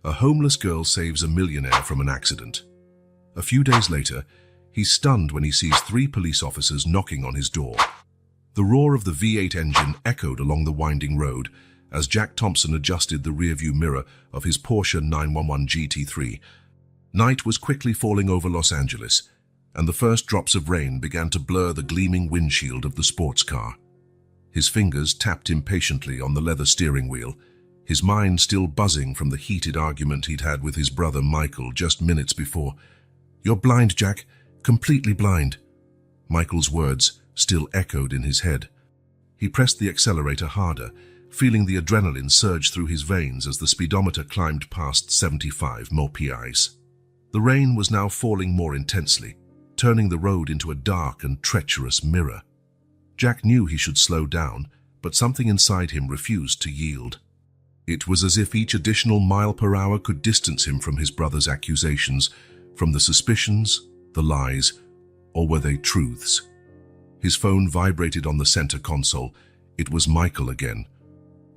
A homeless girl saves a millionaire from an accident. A few days later, he's stunned when he sees 3 police officers knocking on his door. The roar of the V8 engine echoed along the winding road as Jack Thompson adjusted the rearview mirror of his Porsche 911 GT3. Night was quickly falling over Los Angeles, and the first drops of rain began to blur the gleaming windshield of the sports car. His fingers tapped impatiently on the leather steering wheel, his mind still buzzing from the heated argument he'd had with his brother Michael just minutes before. "You're blind, Jack, completely blind." Michael's words still echoed in his head. He pressed the accelerator harder, feeling the adrenaline surge through his veins as the speedometer climbed past 75 mph. The rain was now falling more intensely, turning the road into a dark and treacherous mirror. Jack knew he should slow down, but something inside him refused to yield. It was as if each additional mile per hour could distance him from his brother's accusations, from the suspicions, the lies, or were they truths? His phone vibrated on the center console. It was Michael again.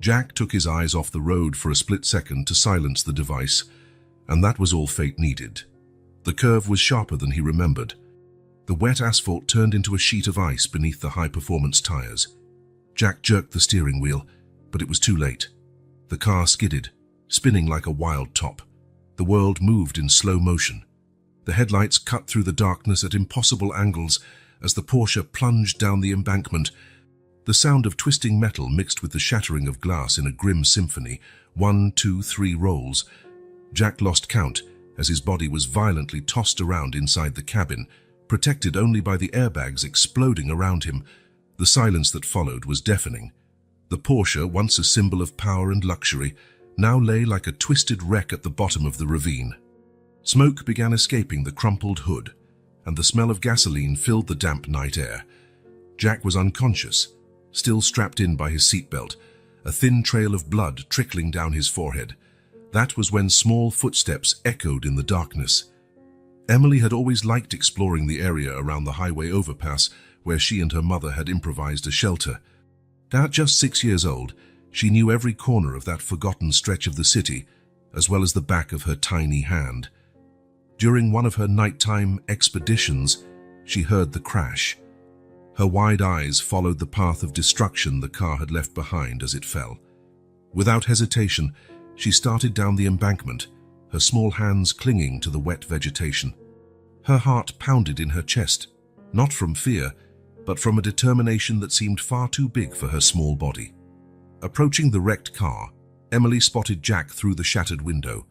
Jack took his eyes off the road for a split second to silence the device, and that was all fate needed. The curve was sharper than he remembered. The wet asphalt turned into a sheet of ice beneath the high-performance tires. Jack jerked the steering wheel, but it was too late. The car skidded, spinning like a wild top. The world moved in slow motion. The headlights cut through the darkness at impossible angles as the Porsche plunged down the embankment. The sound of twisting metal mixed with the shattering of glass in a grim symphony. 1, 2, 3 rolls. Jack lost count as his body was violently tossed around inside the cabin, protected only by the airbags exploding around him. The silence that followed was deafening. The Porsche, once a symbol of power and luxury, now lay like a twisted wreck at the bottom of the ravine. Smoke began escaping the crumpled hood, and the smell of gasoline filled the damp night air. Jack was unconscious, still strapped in by his seatbelt, a thin trail of blood trickling down his forehead. That was when small footsteps echoed in the darkness. Emily had always liked exploring the area around the highway overpass where she and her mother had improvised a shelter. At just 6 years old, she knew every corner of that forgotten stretch of the city, as well as the back of her tiny hand. During one of her nighttime expeditions, she heard the crash. Her wide eyes followed the path of destruction the car had left behind as it fell. Without hesitation, she started down the embankment, her small hands clinging to the wet vegetation. Her heart pounded in her chest, not from fear, but from a determination that seemed far too big for her small body. Approaching the wrecked car, Emily spotted Jack through the shattered window.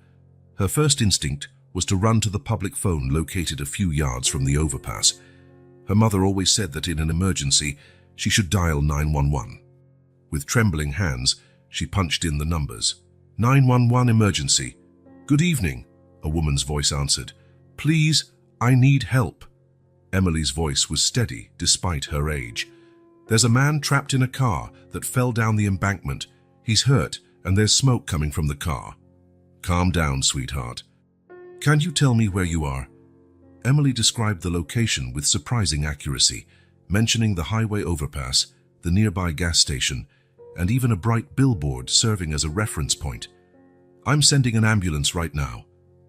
Her first instinct was to run to the public phone located a few yards from the overpass. Her mother always said that in an emergency, she should dial 911. With trembling hands, she punched in the numbers. 911 emergency. "Good evening," a woman's voice answered. "Please, I need help." Emily's voice was steady despite her age. "There's a man trapped in a car that fell down the embankment. He's hurt and there's smoke coming from the car." "Calm down, sweetheart. Can you tell me where you are?" Emily described the location with surprising accuracy, mentioning the highway overpass, the nearby gas station, and even a bright billboard serving as a reference point. "I'm sending an ambulance right now.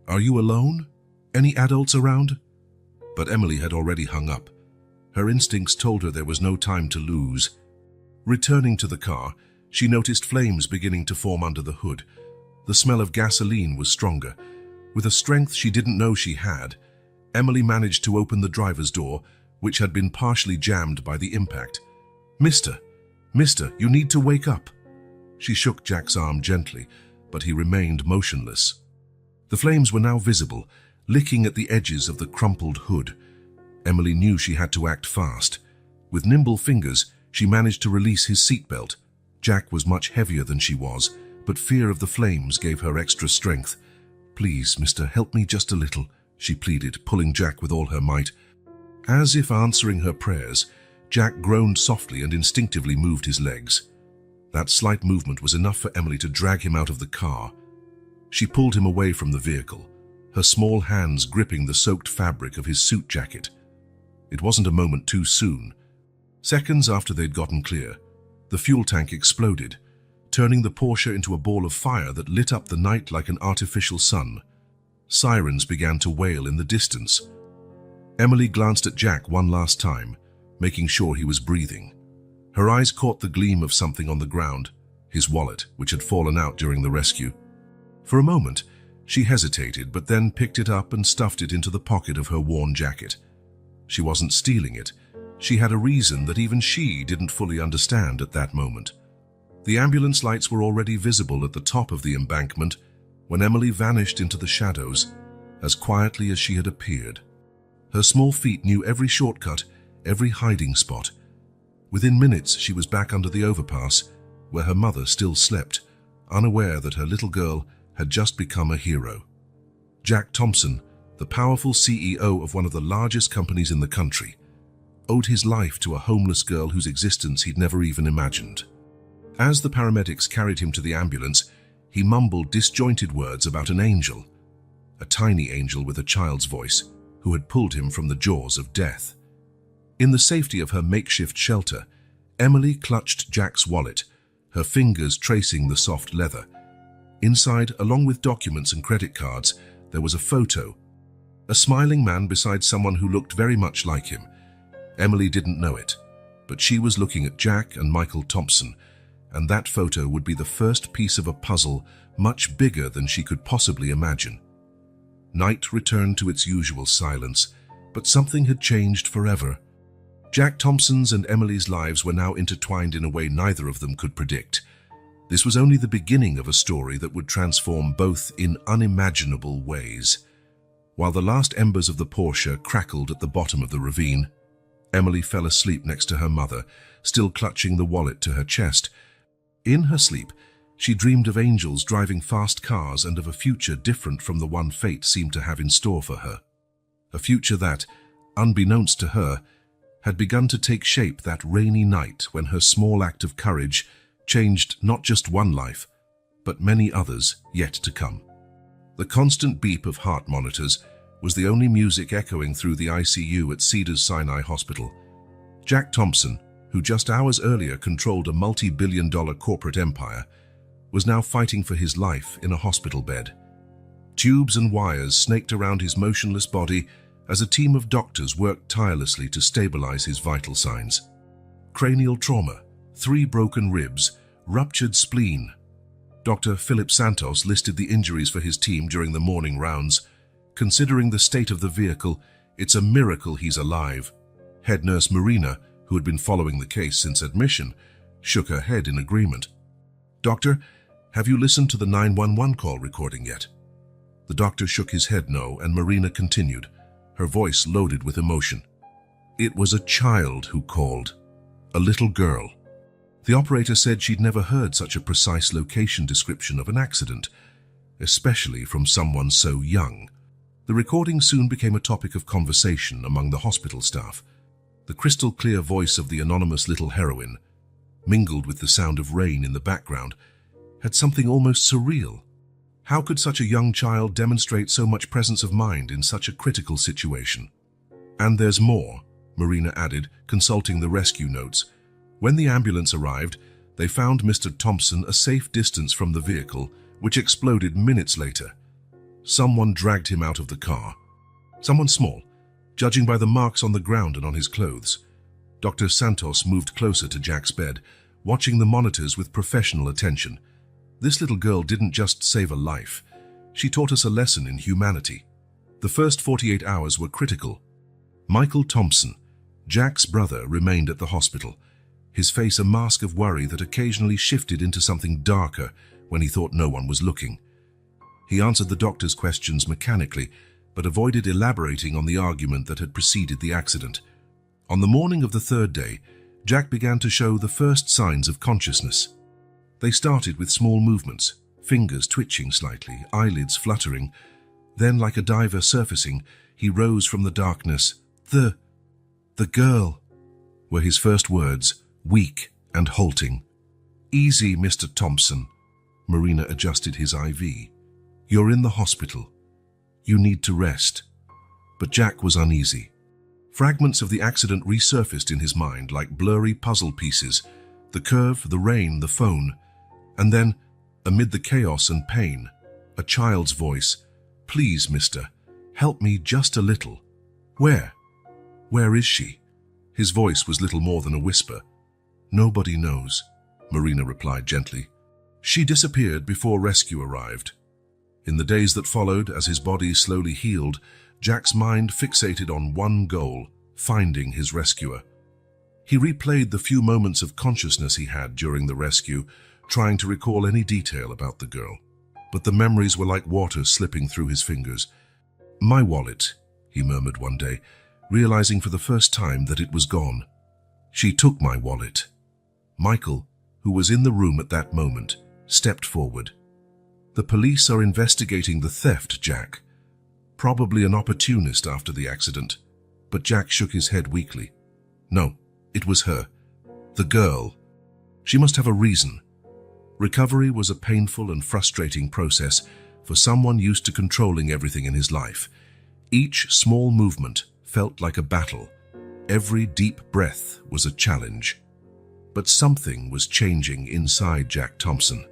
Are you alone? Any adults around?" But Emily had already hung up. Her instincts told her there was no time to lose. Returning to the car, she noticed flames beginning to form under the hood. The smell of gasoline was stronger. With a strength she didn't know she had, Emily managed to open the driver's door, which had been partially jammed by the impact. Mister, you need to wake up." She shook Jack's arm gently, but he remained motionless. The flames were now visible, licking at the edges of the crumpled hood. Emily knew she had to act fast. With nimble fingers, she managed to release his seatbelt. Jack was much heavier than she was, but fear of the flames gave her extra strength. "Please, mister, help me just a little," she pleaded, pulling Jack with all her might. As if answering her prayers, Jack groaned softly and instinctively moved his legs. That slight movement was enough for Emily to drag him out of the car. She pulled him away from the vehicle, her small hands gripping the soaked fabric of his suit jacket. It wasn't a moment too soon. Seconds after they'd gotten clear, the fuel tank exploded. turning the Porsche into a ball of fire that lit up the night like an artificial sun. Sirens began to wail in the distance. Emily glanced at Jack one last time, making sure he was breathing. Her eyes caught the gleam of something on the ground, his wallet, which had fallen out during the rescue. For a moment, she hesitated, but then picked it up and stuffed it into the pocket of her worn jacket. She wasn't stealing it. She had a reason that even she didn't fully understand at that moment. The ambulance lights were already visible at the top of the embankment when Emily vanished into the shadows, as quietly as she had appeared. Her small feet knew every shortcut, every hiding spot. Within minutes, she was back under the overpass, where her mother still slept, unaware that her little girl had just become a hero. Jack Thompson, the powerful CEO of one of the largest companies in the country, owed his life to a homeless girl whose existence he'd never even imagined. As the paramedics carried him to the ambulance, he mumbled disjointed words about an angel, a tiny angel with a child's voice, who had pulled him from the jaws of death. In the safety of her makeshift shelter, Emily clutched Jack's wallet, her fingers tracing the soft leather. Inside, along with documents and credit cards, there was a photo. A smiling man beside someone who looked very much like him. Emily didn't know it, but she was looking at Jack and Michael Thompson, and that photo would be the first piece of a puzzle much bigger than she could possibly imagine. Night returned to its usual silence, but something had changed forever. Jack Thompson's and Emily's lives were now intertwined in a way neither of them could predict. This was only the beginning of a story that would transform both in unimaginable ways. While the last embers of the Porsche crackled at the bottom of the ravine, Emily fell asleep next to her mother, still clutching the wallet to her chest. In her sleep, she dreamed of angels driving fast cars and of a future different from the one fate seemed to have in store for her. A future that, unbeknownst to her, had begun to take shape that rainy night when her small act of courage changed not just one life, but many others yet to come. The constant beep of heart monitors was the only music echoing through the ICU at Cedars-Sinai Hospital. Jack Thompson, who just hours earlier controlled a multi-billion-dollar corporate empire, was now fighting for his life in a hospital bed. Tubes and wires snaked around his motionless body as a team of doctors worked tirelessly to stabilize his vital signs. Cranial trauma, 3 broken ribs, ruptured spleen. Dr. Philip Santos listed the injuries for his team during the morning rounds. Considering the state of the vehicle, it's a miracle he's alive. Head nurse Marina, who had been following the case since admission, shook her head in agreement. "Doctor, have you listened to the 911 call recording yet?" The doctor shook his head no, and Marina continued, her voice loaded with emotion. "It was a child who called, a little girl. The operator said she'd never heard such a precise location description of an accident, especially from someone so young." The recording soon became a topic of conversation among the hospital staff. The crystal-clear voice of the anonymous little heroine, mingled with the sound of rain in the background, had something almost surreal. How could such a young child demonstrate so much presence of mind in such a critical situation? "And there's more," Marina added, consulting the rescue notes. When the ambulance arrived, they found Mr. Thompson a safe distance from the vehicle, which exploded minutes later. Someone dragged him out of the car. Someone small, judging by the marks on the ground and on his clothes. Dr. Santos moved closer to Jack's bed, watching the monitors with professional attention. This little girl didn't just save a life. She taught us a lesson in humanity. The first 48 hours were critical. Michael Thompson, Jack's brother, remained at the hospital, his face a mask of worry that occasionally shifted into something darker when he thought no one was looking. He answered the doctor's questions mechanically, but avoided elaborating on the argument that had preceded the accident. On the morning of the 3rd day, Jack began to show the first signs of consciousness. They started with small movements, fingers twitching slightly, eyelids fluttering. Then, like a diver surfacing, he rose from the darkness. The girl," were his first words, weak and halting. "Easy, Mr. Thompson." Marina adjusted his IV. "You're in the hospital. You need to rest." But Jack was uneasy. Fragments of the accident resurfaced in his mind like blurry puzzle pieces. The curve, the rain, the phone. And then, amid the chaos and pain, a child's voice, "Please, mister, help me just a little." "Where? Where is she?" His voice was little more than a whisper. "Nobody knows," Marina replied gently. She disappeared before rescue arrived. In the days that followed, as his body slowly healed, Jack's mind fixated on one goal: finding his rescuer. He replayed the few moments of consciousness he had during the rescue, trying to recall any detail about the girl. But the memories were like water slipping through his fingers. "My wallet," he murmured one day, realizing for the first time that it was gone. "She took my wallet." Michael, who was in the room at that moment, stepped forward. "The police are investigating the theft, Jack. Probably an opportunist after the accident." But Jack shook his head weakly. "No, it was her. The girl. She must have a reason." Recovery was a painful and frustrating process for someone used to controlling everything in his life. Each small movement felt like a battle. Every deep breath was a challenge. But something was changing inside Jack Thompson.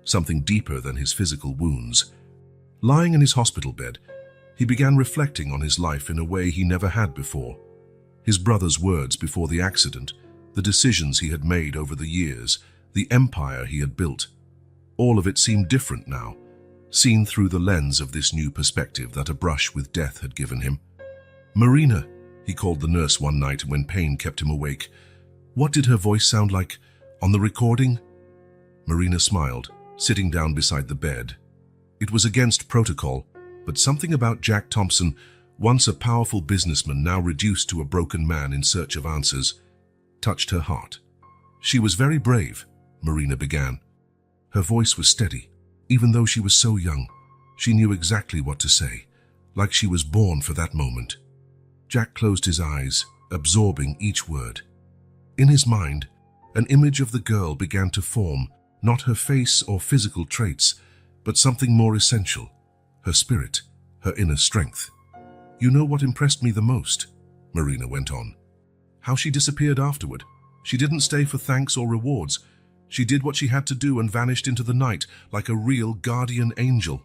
Something deeper than his physical wounds. Lying in his hospital bed, he began reflecting on his life in a way he never had before. His brother's words before the accident, the decisions he had made over the years, the empire he had built. All of it seemed different now, seen through the lens of this new perspective that a brush with death had given him. "Marina," he called the nurse one night when pain kept him awake. "What did her voice sound like on the recording?" Marina smiled, sitting down beside the bed. It was against protocol, but something about Jack Thompson, once a powerful businessman now reduced to a broken man in search of answers, touched her heart. "She was very brave," Marina began. Her voice was steady. Even though she was so young, she knew exactly what to say, like she was born for that moment. Jack closed his eyes, absorbing each word. In his mind, an image of the girl began to form, not her face or physical traits, but something more essential: her spirit, her inner strength. "You know what impressed me the most?" Marina went on. "How she disappeared afterward. She didn't stay for thanks or rewards. She did what she had to do and vanished into the night like a real guardian angel."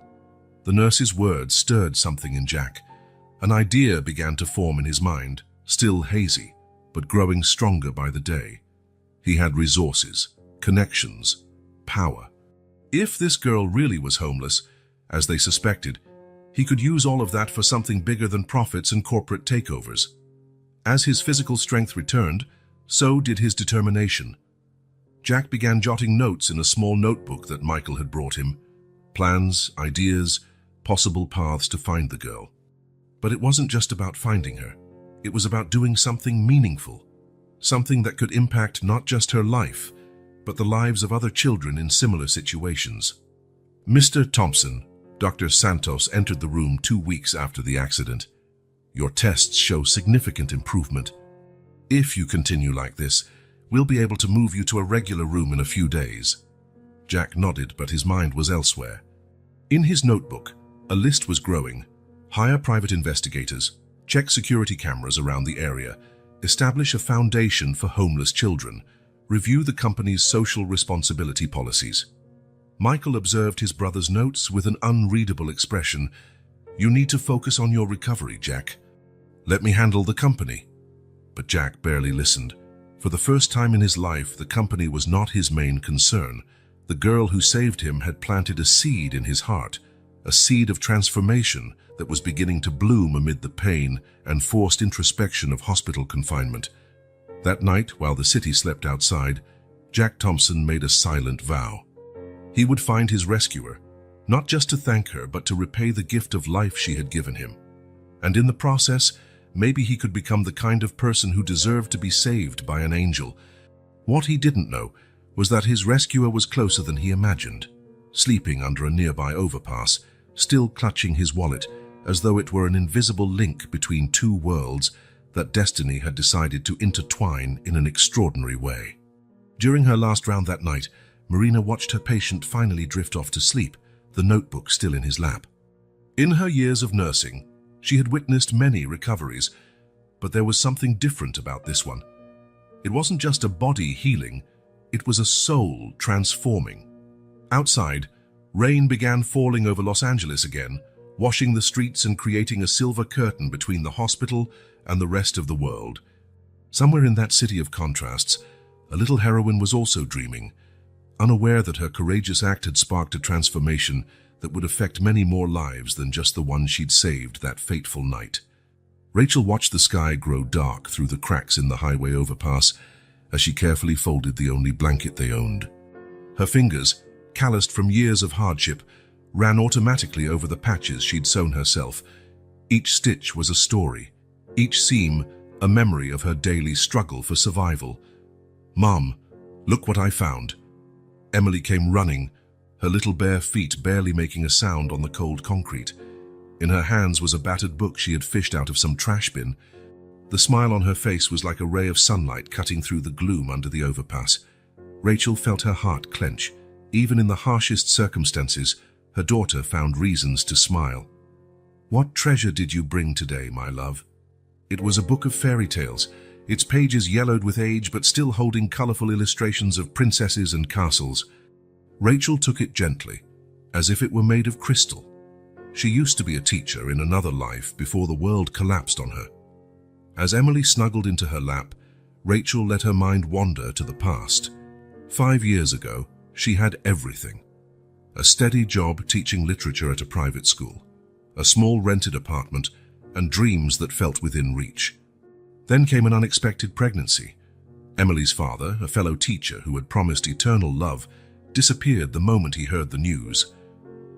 The nurse's words stirred something in Jack. An idea began to form in his mind, still hazy, but growing stronger by the day. He had resources, connections, power. If this girl really was homeless, as they suspected, he could use all of that for something bigger than profits and corporate takeovers. As his physical strength returned, so did his determination. Jack began jotting notes in a small notebook that Michael had brought him. Plans, ideas, possible paths to find the girl. But it wasn't just about finding her. It was about doing something meaningful. Something that could impact not just her life, but the lives of other children in similar situations. "Mr. Thompson," Dr. Santos entered the room 2 weeks after the accident. "Your tests show significant improvement. If you continue like this, we'll be able to move you to a regular room in a few days." Jack nodded, but his mind was elsewhere. In his notebook, a list was growing. Hire private investigators, check security cameras around the area, establish a foundation for homeless children, review the company's social responsibility policies. Michael observed his brother's notes with an unreadable expression. "You need to focus on your recovery, Jack. Let me handle the company." But Jack barely listened. For the first time in his life, the company was not his main concern. The girl who saved him had planted a seed in his heart, a seed of transformation that was beginning to bloom amid the pain and forced introspection of hospital confinement. That night, while the city slept outside, Jack Thompson made a silent vow. He would find his rescuer, not just to thank her, but to repay the gift of life she had given him. And in the process, maybe he could become the kind of person who deserved to be saved by an angel. What he didn't know was that his rescuer was closer than he imagined, sleeping under a nearby overpass, still clutching his wallet, as though it were an invisible link between two worlds that destiny had decided to intertwine in an extraordinary way. During her last round that night, Marina watched her patient finally drift off to sleep, the notebook still in his lap. In her years of nursing, she had witnessed many recoveries, but there was something different about this one. It wasn't just a body healing, it was a soul transforming. Outside, rain began falling over Los Angeles again, washing the streets and creating a silver curtain between the hospital and the rest of the world. Somewhere in that city of contrasts, a little heroine was also dreaming, unaware that her courageous act had sparked a transformation that would affect many more lives than just the one she'd saved that fateful night. Rachel watched the sky grow dark through the cracks in the highway overpass as she carefully folded the only blanket they owned. Her fingers, calloused from years of hardship, ran automatically over the patches she'd sewn herself. Each stitch was a story, each seam a memory of her daily struggle for survival. "Mom, look what I found." Emily came running, her little bare feet barely making a sound on the cold concrete. In her hands was a battered book she had fished out of some trash bin. The smile on her face was like a ray of sunlight cutting through the gloom under the overpass. Rachel felt her heart clench. Even in the harshest circumstances, her daughter found reasons to smile. "What treasure did you bring today, my love?" It was a book of fairy tales, its pages yellowed with age but still holding colorful illustrations of princesses and castles. Rachel took it gently, as if it were made of crystal. She used to be a teacher in another life before the world collapsed on her. As Emily snuggled into her lap, Rachel let her mind wander to the past. 5 years ago, she had everything. A steady job teaching literature at a private school, a small rented apartment, and dreams that felt within reach. Then came an unexpected pregnancy. Emily's father, a fellow teacher who had promised eternal love, disappeared the moment he heard the news.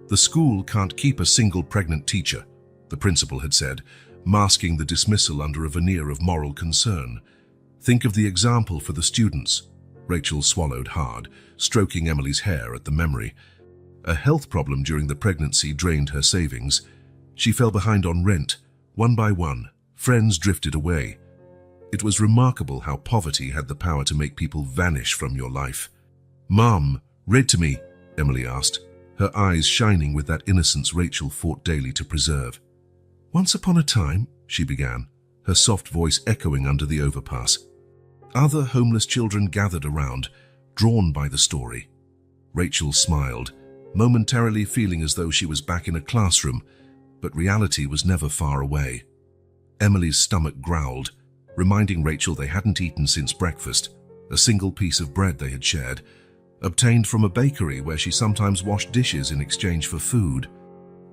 "The school can't keep a single pregnant teacher," the principal had said, masking the dismissal under a veneer of moral concern. "Think of the example for the students." Rachel swallowed hard, stroking Emily's hair at the memory. A health problem during the pregnancy drained her savings. She fell behind on rent. One by one, friends drifted away. It was remarkable how poverty had the power to make people vanish from your life. "Mom, read to me," Emily asked, her eyes shining with that innocence Rachel fought daily to preserve. "Once upon a time," she began, her soft voice echoing under the overpass. Other homeless children gathered around, drawn by the story. Rachel smiled, momentarily feeling as though she was back in a classroom, but reality was never far away. Emily's stomach growled, reminding Rachel they hadn't eaten since breakfast, a single piece of bread they had shared, obtained from a bakery where she sometimes washed dishes in exchange for food.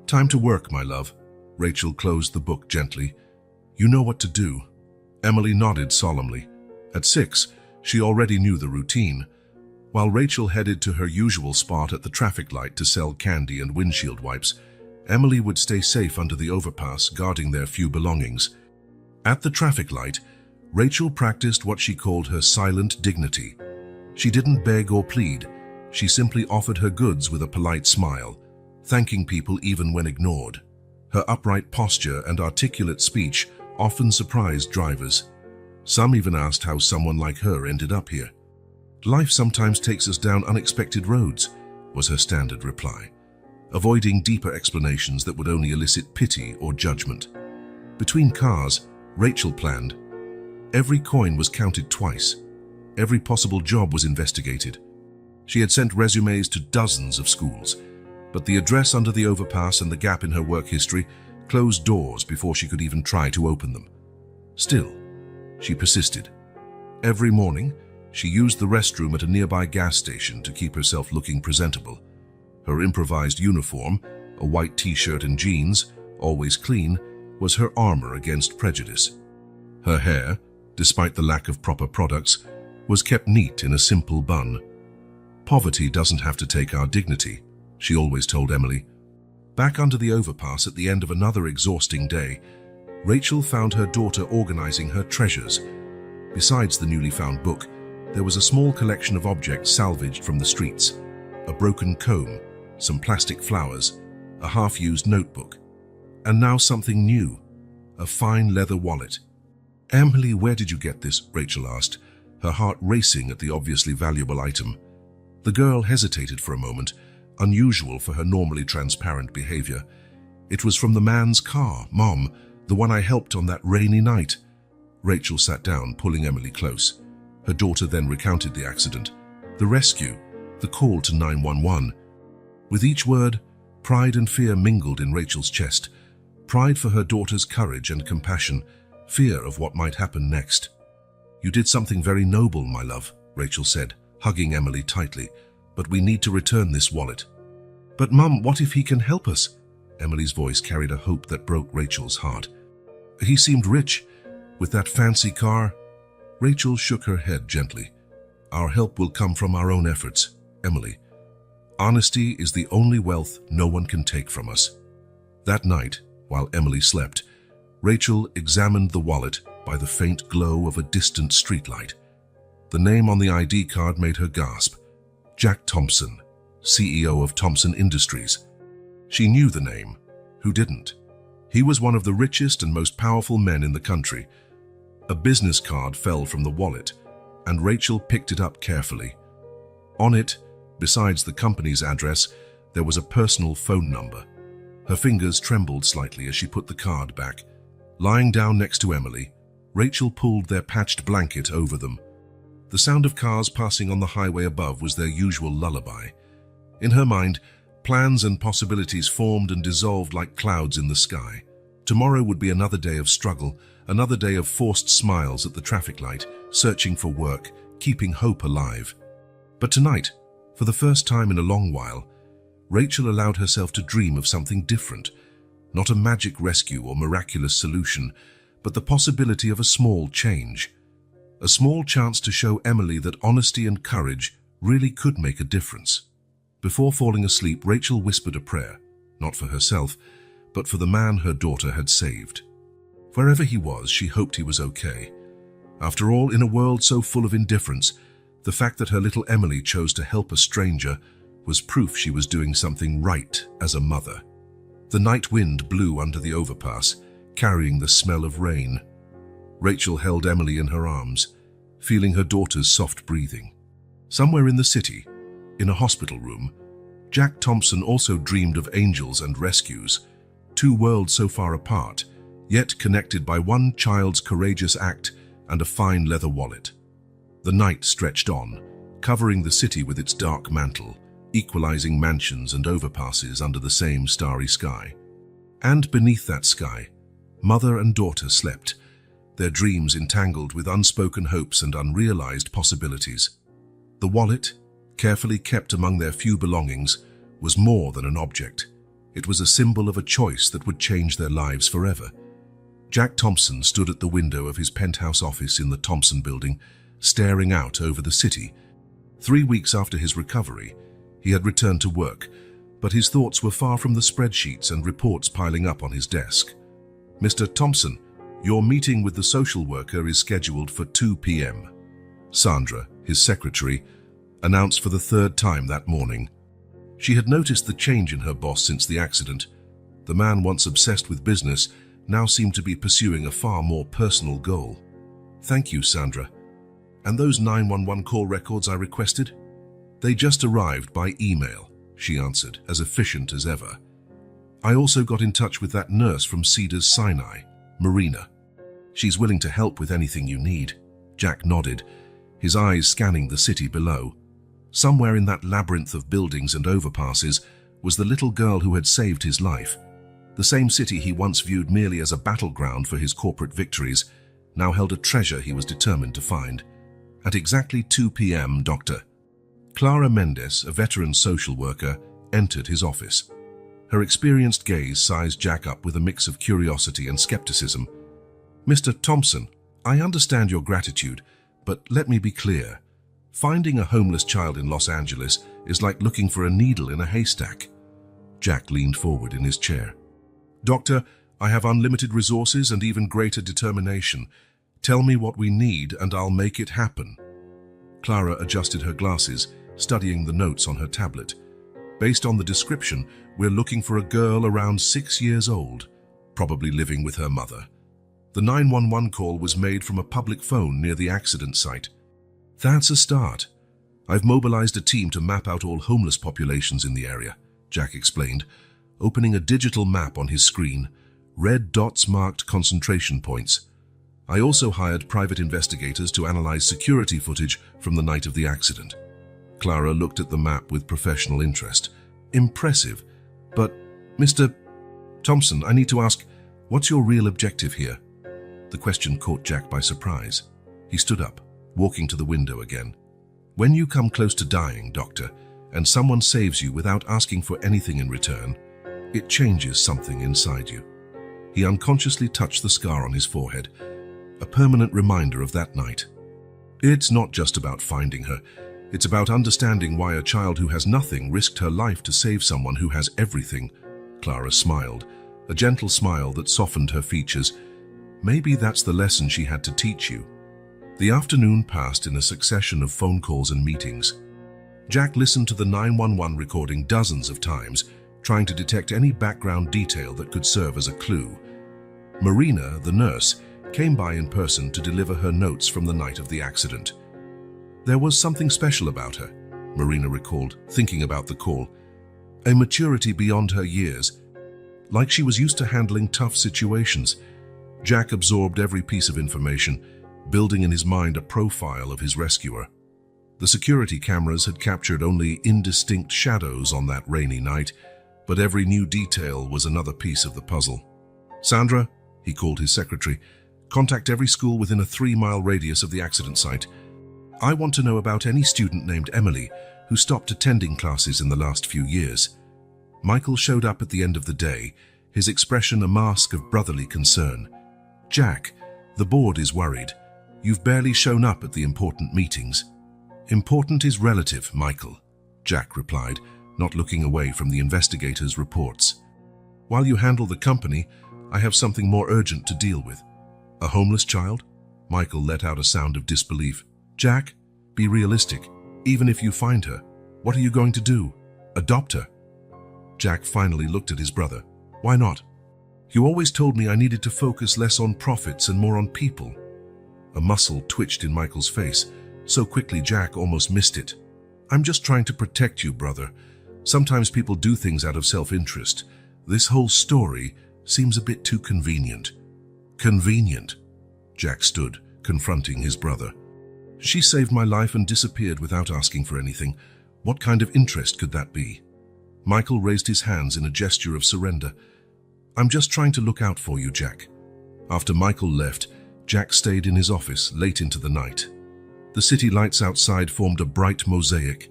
"Time to work, my love." Rachel closed the book gently. "You know what to do." Emily nodded solemnly. At 6, she already knew the routine. While Rachel headed to her usual spot at the traffic light to sell candy and windshield wipes, Emily would stay safe under the overpass, guarding their few belongings. At the traffic light, Rachel practiced what she called her silent dignity. She didn't beg or plead. She simply offered her goods with a polite smile, thanking people even when ignored. Her upright posture and articulate speech often surprised drivers. Some even asked how someone like her ended up here. "Life sometimes takes us down unexpected roads," was her standard reply, avoiding deeper explanations that would only elicit pity or judgment. Between cars, Rachel planned. Every coin was counted twice. Every possible job was investigated. She had sent resumes to dozens of schools, but the address under the overpass and the gap in her work history closed doors before she could even try to open them. Still, she persisted. Every morning, she used the restroom at a nearby gas station to keep herself looking presentable. Her improvised uniform, a white t-shirt and jeans, always clean, was her armor against prejudice. Her hair, despite the lack of proper products, was kept neat in a simple bun. "Poverty doesn't have to take our dignity," she always told Emily. Back under the overpass at the end of another exhausting day, Rachel found her daughter organizing her treasures. Besides the newly found book, there was a small collection of objects salvaged from the streets. A broken comb, some plastic flowers, a half-used notebook, and now something new, a fine leather wallet. "Emily, where did you get this?" Rachel asked, her heart racing at the obviously valuable item. The girl hesitated for a moment, unusual for her normally transparent behavior. "It was from the man's car, Mom, the one I helped on that rainy night." Rachel sat down, pulling Emily close. Her daughter then recounted the accident, the rescue, the call to 911. With each word, pride and fear mingled in Rachel's chest. Pride for her daughter's courage and compassion, fear of what might happen next. "You did something very noble, my love," Rachel said, hugging Emily tightly, "but we need to return this wallet." "But Mum, what if he can help us?" Emily's voice carried a hope that broke Rachel's heart. "He seemed rich, with that fancy car." Rachel shook her head gently. "Our help will come from our own efforts, Emily. Honesty is the only wealth no one can take from us." That night, while Emily slept, Rachel examined the wallet by the faint glow of a distant streetlight. The name on the ID card made her gasp. Jack Thompson, CEO of Thompson Industries. She knew the name. Who didn't? He was one of the richest and most powerful men in the country. A business card fell from the wallet, and Rachel picked it up carefully. On it, besides the company's address, there was a personal phone number. Her fingers trembled slightly as she put the card back. Lying down next to Emily, Rachel pulled their patched blanket over them. The sound of cars passing on the highway above was their usual lullaby. In her mind, plans and possibilities formed and dissolved like clouds in the sky. Tomorrow would be another day of struggle, another day of forced smiles at the traffic light, searching for work, keeping hope alive. But tonight, for the first time in a long while, Rachel allowed herself to dream of something different. Not a magic rescue or miraculous solution, but the possibility of a small change. A small chance to show Emily that honesty and courage really could make a difference. Before falling asleep, Rachel whispered a prayer, not for herself, but for the man her daughter had saved. Wherever he was, she hoped he was okay. After all, in a world so full of indifference, the fact that her little Emily chose to help a stranger was proof she was doing something right as a mother. The night wind blew under the overpass, carrying the smell of rain. Rachel held Emily in her arms, feeling her daughter's soft breathing. Somewhere in the city, in a hospital room, Jack Thompson also dreamed of angels and rescues, two worlds so far apart, yet connected by one child's courageous act and a fine leather wallet. The night stretched on, covering the city with its dark mantle, equalizing mansions and overpasses under the same starry sky. And beneath that sky, mother and daughter slept, their dreams entangled with unspoken hopes and unrealized possibilities. The wallet, carefully kept among their few belongings, was more than an object. It was a symbol of a choice that would change their lives forever. Jack Thompson stood at the window of his penthouse office in the Thompson building, staring out over the city. 3 weeks after his recovery, he had returned to work, but his thoughts were far from the spreadsheets and reports piling up on his desk. "Mr. Thompson, your meeting with the social worker is scheduled for 2 p.m. Sandra, his secretary, announced for the third time that morning. She had noticed the change in her boss since the accident. The man once obsessed with business now seemed to be pursuing a far more personal goal. "Thank you, Sandra. And those 911 call records I requested? They just arrived by email," she answered, as efficient as ever. "I also got in touch with that nurse from Cedars Sinai, Marina. She's willing to help with anything you need." Jack nodded, his eyes scanning the city below. Somewhere in that labyrinth of buildings and overpasses was the little girl who had saved his life. The same city he once viewed merely as a battleground for his corporate victories now held a treasure he was determined to find. At exactly 2 p.m., Dr. Clara Mendes, a veteran social worker, entered his office. Her experienced gaze sized Jack up with a mix of curiosity and skepticism. "Mr. Thompson, I understand your gratitude, but let me be clear. Finding a homeless child in Los Angeles is like looking for a needle in a haystack." Jack leaned forward in his chair. "Doctor, I have unlimited resources and even greater determination. Tell me what we need and I'll make it happen." Clara adjusted her glasses, studying the notes on her tablet. "Based on the description, we're looking for a girl around 6 years old, probably living with her mother. The 911 call was made from a public phone near the accident site." "That's a start. I've mobilized a team to map out all homeless populations in the area," Jack explained, opening a digital map on his screen. Red dots marked concentration points. "I also hired private investigators to analyze security footage from the night of the accident." Clara looked at the map with professional interest. Impressive. But, Mr. Thompson, I need to ask, what's your real objective here? The question caught Jack by surprise. He stood up, walking to the window again. When you come close to dying, Doctor, and someone saves you without asking for anything in return, it changes something inside you. He unconsciously touched the scar on his forehead, a permanent reminder of that night. It's not just about finding her. It's about understanding why a child who has nothing risked her life to save someone who has everything. Clara smiled, a gentle smile that softened her features. Maybe that's the lesson she had to teach you. The afternoon passed in a succession of phone calls and meetings. Jack listened to the 911 recording dozens of times, trying to detect any background detail that could serve as a clue. Marina, the nurse, came by in person to deliver her notes from the night of the accident. There was something special about her, Marina recalled, thinking about the call. A maturity beyond her years, like she was used to handling tough situations. Jack absorbed every piece of information, building in his mind a profile of his rescuer. The security cameras had captured only indistinct shadows on that rainy night, but every new detail was another piece of the puzzle. Sandra, he called his secretary, contact every school within a 3-mile radius of the accident site. I want to know about any student named Emily who stopped attending classes in the last few years. Michael showed up at the end of the day, his expression a mask of brotherly concern. Jack, the board is worried. You've barely shown up at the important meetings. Important is relative, Michael, Jack replied, not looking away from the investigators' reports. While you handle the company, I have something more urgent to deal with. A homeless child? Michael let out a sound of disbelief. Jack, be realistic. Even if you find her, what are you going to do? Adopt her? Jack finally looked at his brother. Why not? You always told me I needed to focus less on profits and more on people. A muscle twitched in Michael's face. So quickly Jack almost missed it. I'm just trying to protect you, brother. Sometimes people do things out of self-interest. This whole story seems a bit too convenient. Convenient? Jack stood, confronting his brother. She saved my life and disappeared without asking for anything. What kind of interest could that be? Michael raised his hands in a gesture of surrender. I'm just trying to look out for you, Jack. After Michael left, Jack stayed in his office late into the night. The city lights outside formed a bright mosaic,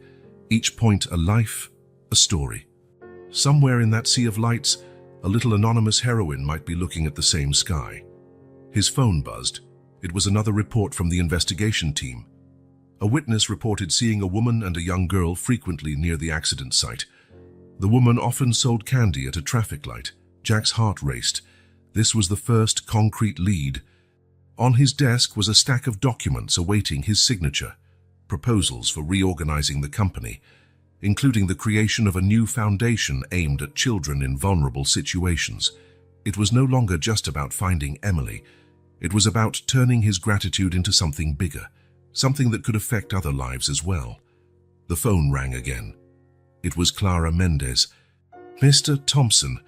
each point a life, a story. Somewhere in that sea of lights, a little anonymous heroine might be looking at the same sky. His phone buzzed. It was another report from the investigation team. A witness reported seeing a woman and a young girl frequently near the accident site. The woman often sold candy at a traffic light. Jack's heart raced. This was the first concrete lead. On his desk was a stack of documents awaiting his signature, proposals for reorganizing the company, including the creation of a new foundation aimed at children in vulnerable situations. It was no longer just about finding Emily. It was about turning his gratitude into something bigger, something that could affect other lives as well. The phone rang again. It was Clara Mendez. Mr. Thompson,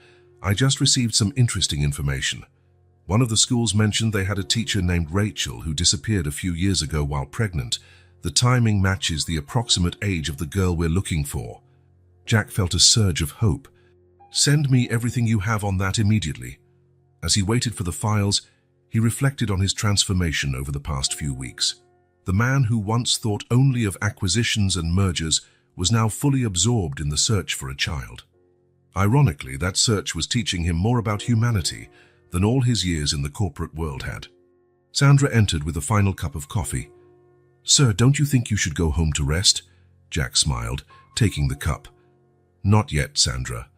I just received some interesting information. One of the schools mentioned they had a teacher named Rachel who disappeared a few years ago while pregnant. The timing matches the approximate age of the girl we're looking for. Jack felt a surge of hope. Send me everything you have on that immediately. As he waited for the files, he reflected on his transformation over the past few weeks. The man who once thought only of acquisitions and mergers was now fully absorbed in the search for a child. Ironically, that search was teaching him more about humanity than all his years in the corporate world had. Sandra entered with a final cup of coffee. Sir, don't you think you should go home to rest? Jack smiled, taking the cup. Not yet, Sandra.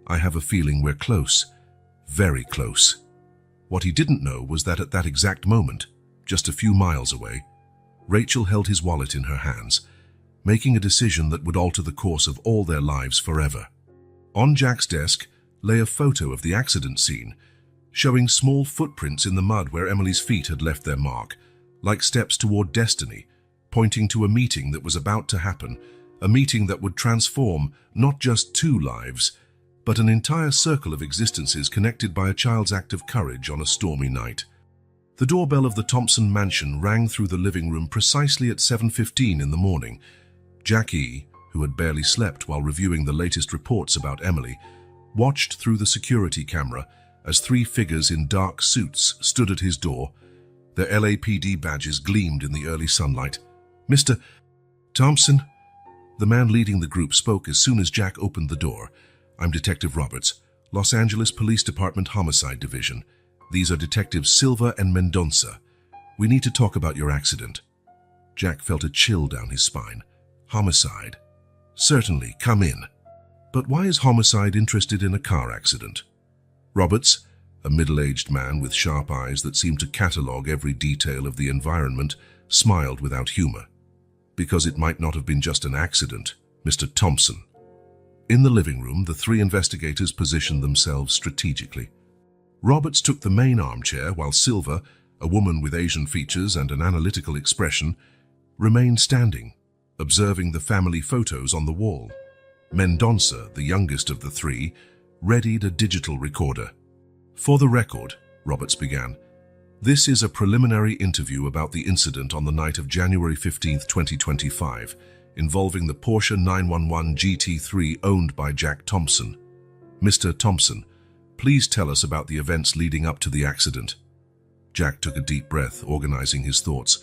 I have a feeling we're close. Very close. What he didn't know was that at that exact moment, just a few miles away, Rachel held his wallet in her hands, making a decision that would alter the course of all their lives forever. On Jack's desk lay a photo of the accident scene, showing small footprints in the mud where Emily's feet had left their mark, like steps toward destiny, pointing to a meeting that was about to happen, a meeting that would transform not just 2 lives, but an entire circle of existences connected by a child's act of courage on a stormy night. The doorbell of the Thompson mansion rang through the living room precisely at 7:15 in the morning. Jackie, who had barely slept while reviewing the latest reports about Emily, watched through the security camera as three figures in dark suits stood at his door. Their LAPD badges gleamed in the early sunlight. "Mr. Thompson?" The man leading the group spoke as soon as Jack opened the door. "I'm Detective Roberts, Los Angeles Police Department Homicide Division. These are Detectives Silva and Mendonça. We need to talk about your accident." Jack felt a chill down his spine. Homicide? Certainly, come in. But why is Homicide interested in a car accident? Roberts, a middle-aged man with sharp eyes that seemed to catalogue every detail of the environment, smiled without humor. "Because it might not have been just an accident, Mr. Thompson." In the living room, the three investigators positioned themselves strategically. Roberts took the main armchair while Silva, a woman with Asian features and an analytical expression, remained standing, observing the family photos on the wall. Mendonça, the youngest of the three, readied a digital recorder. "For the record," Roberts began, "this is a preliminary interview about the incident on the night of January 15, 2025, involving the Porsche 911 GT3 owned by Jack Thompson. Mr. Thompson, please tell us about the events leading up to the accident." Jack took a deep breath, organizing his thoughts.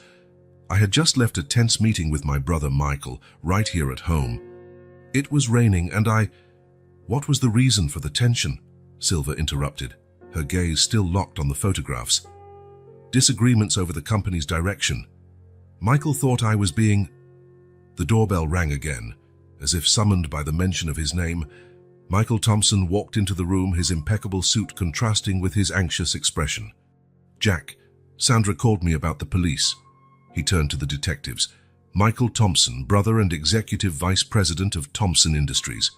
"I had just left a tense meeting with my brother Michael, right here at home. It was raining and What was the reason for the tension?" Silva interrupted, her gaze still locked on the photographs. "Disagreements over the company's direction. Michael thought I was being—" The doorbell rang again. As if summoned by the mention of his name, Michael Thompson walked into the room, his impeccable suit contrasting with his anxious expression. "Jack, Sandra called me about the police." He turned to the detectives. "Michael Thompson, brother and executive vice president of Thompson Industries.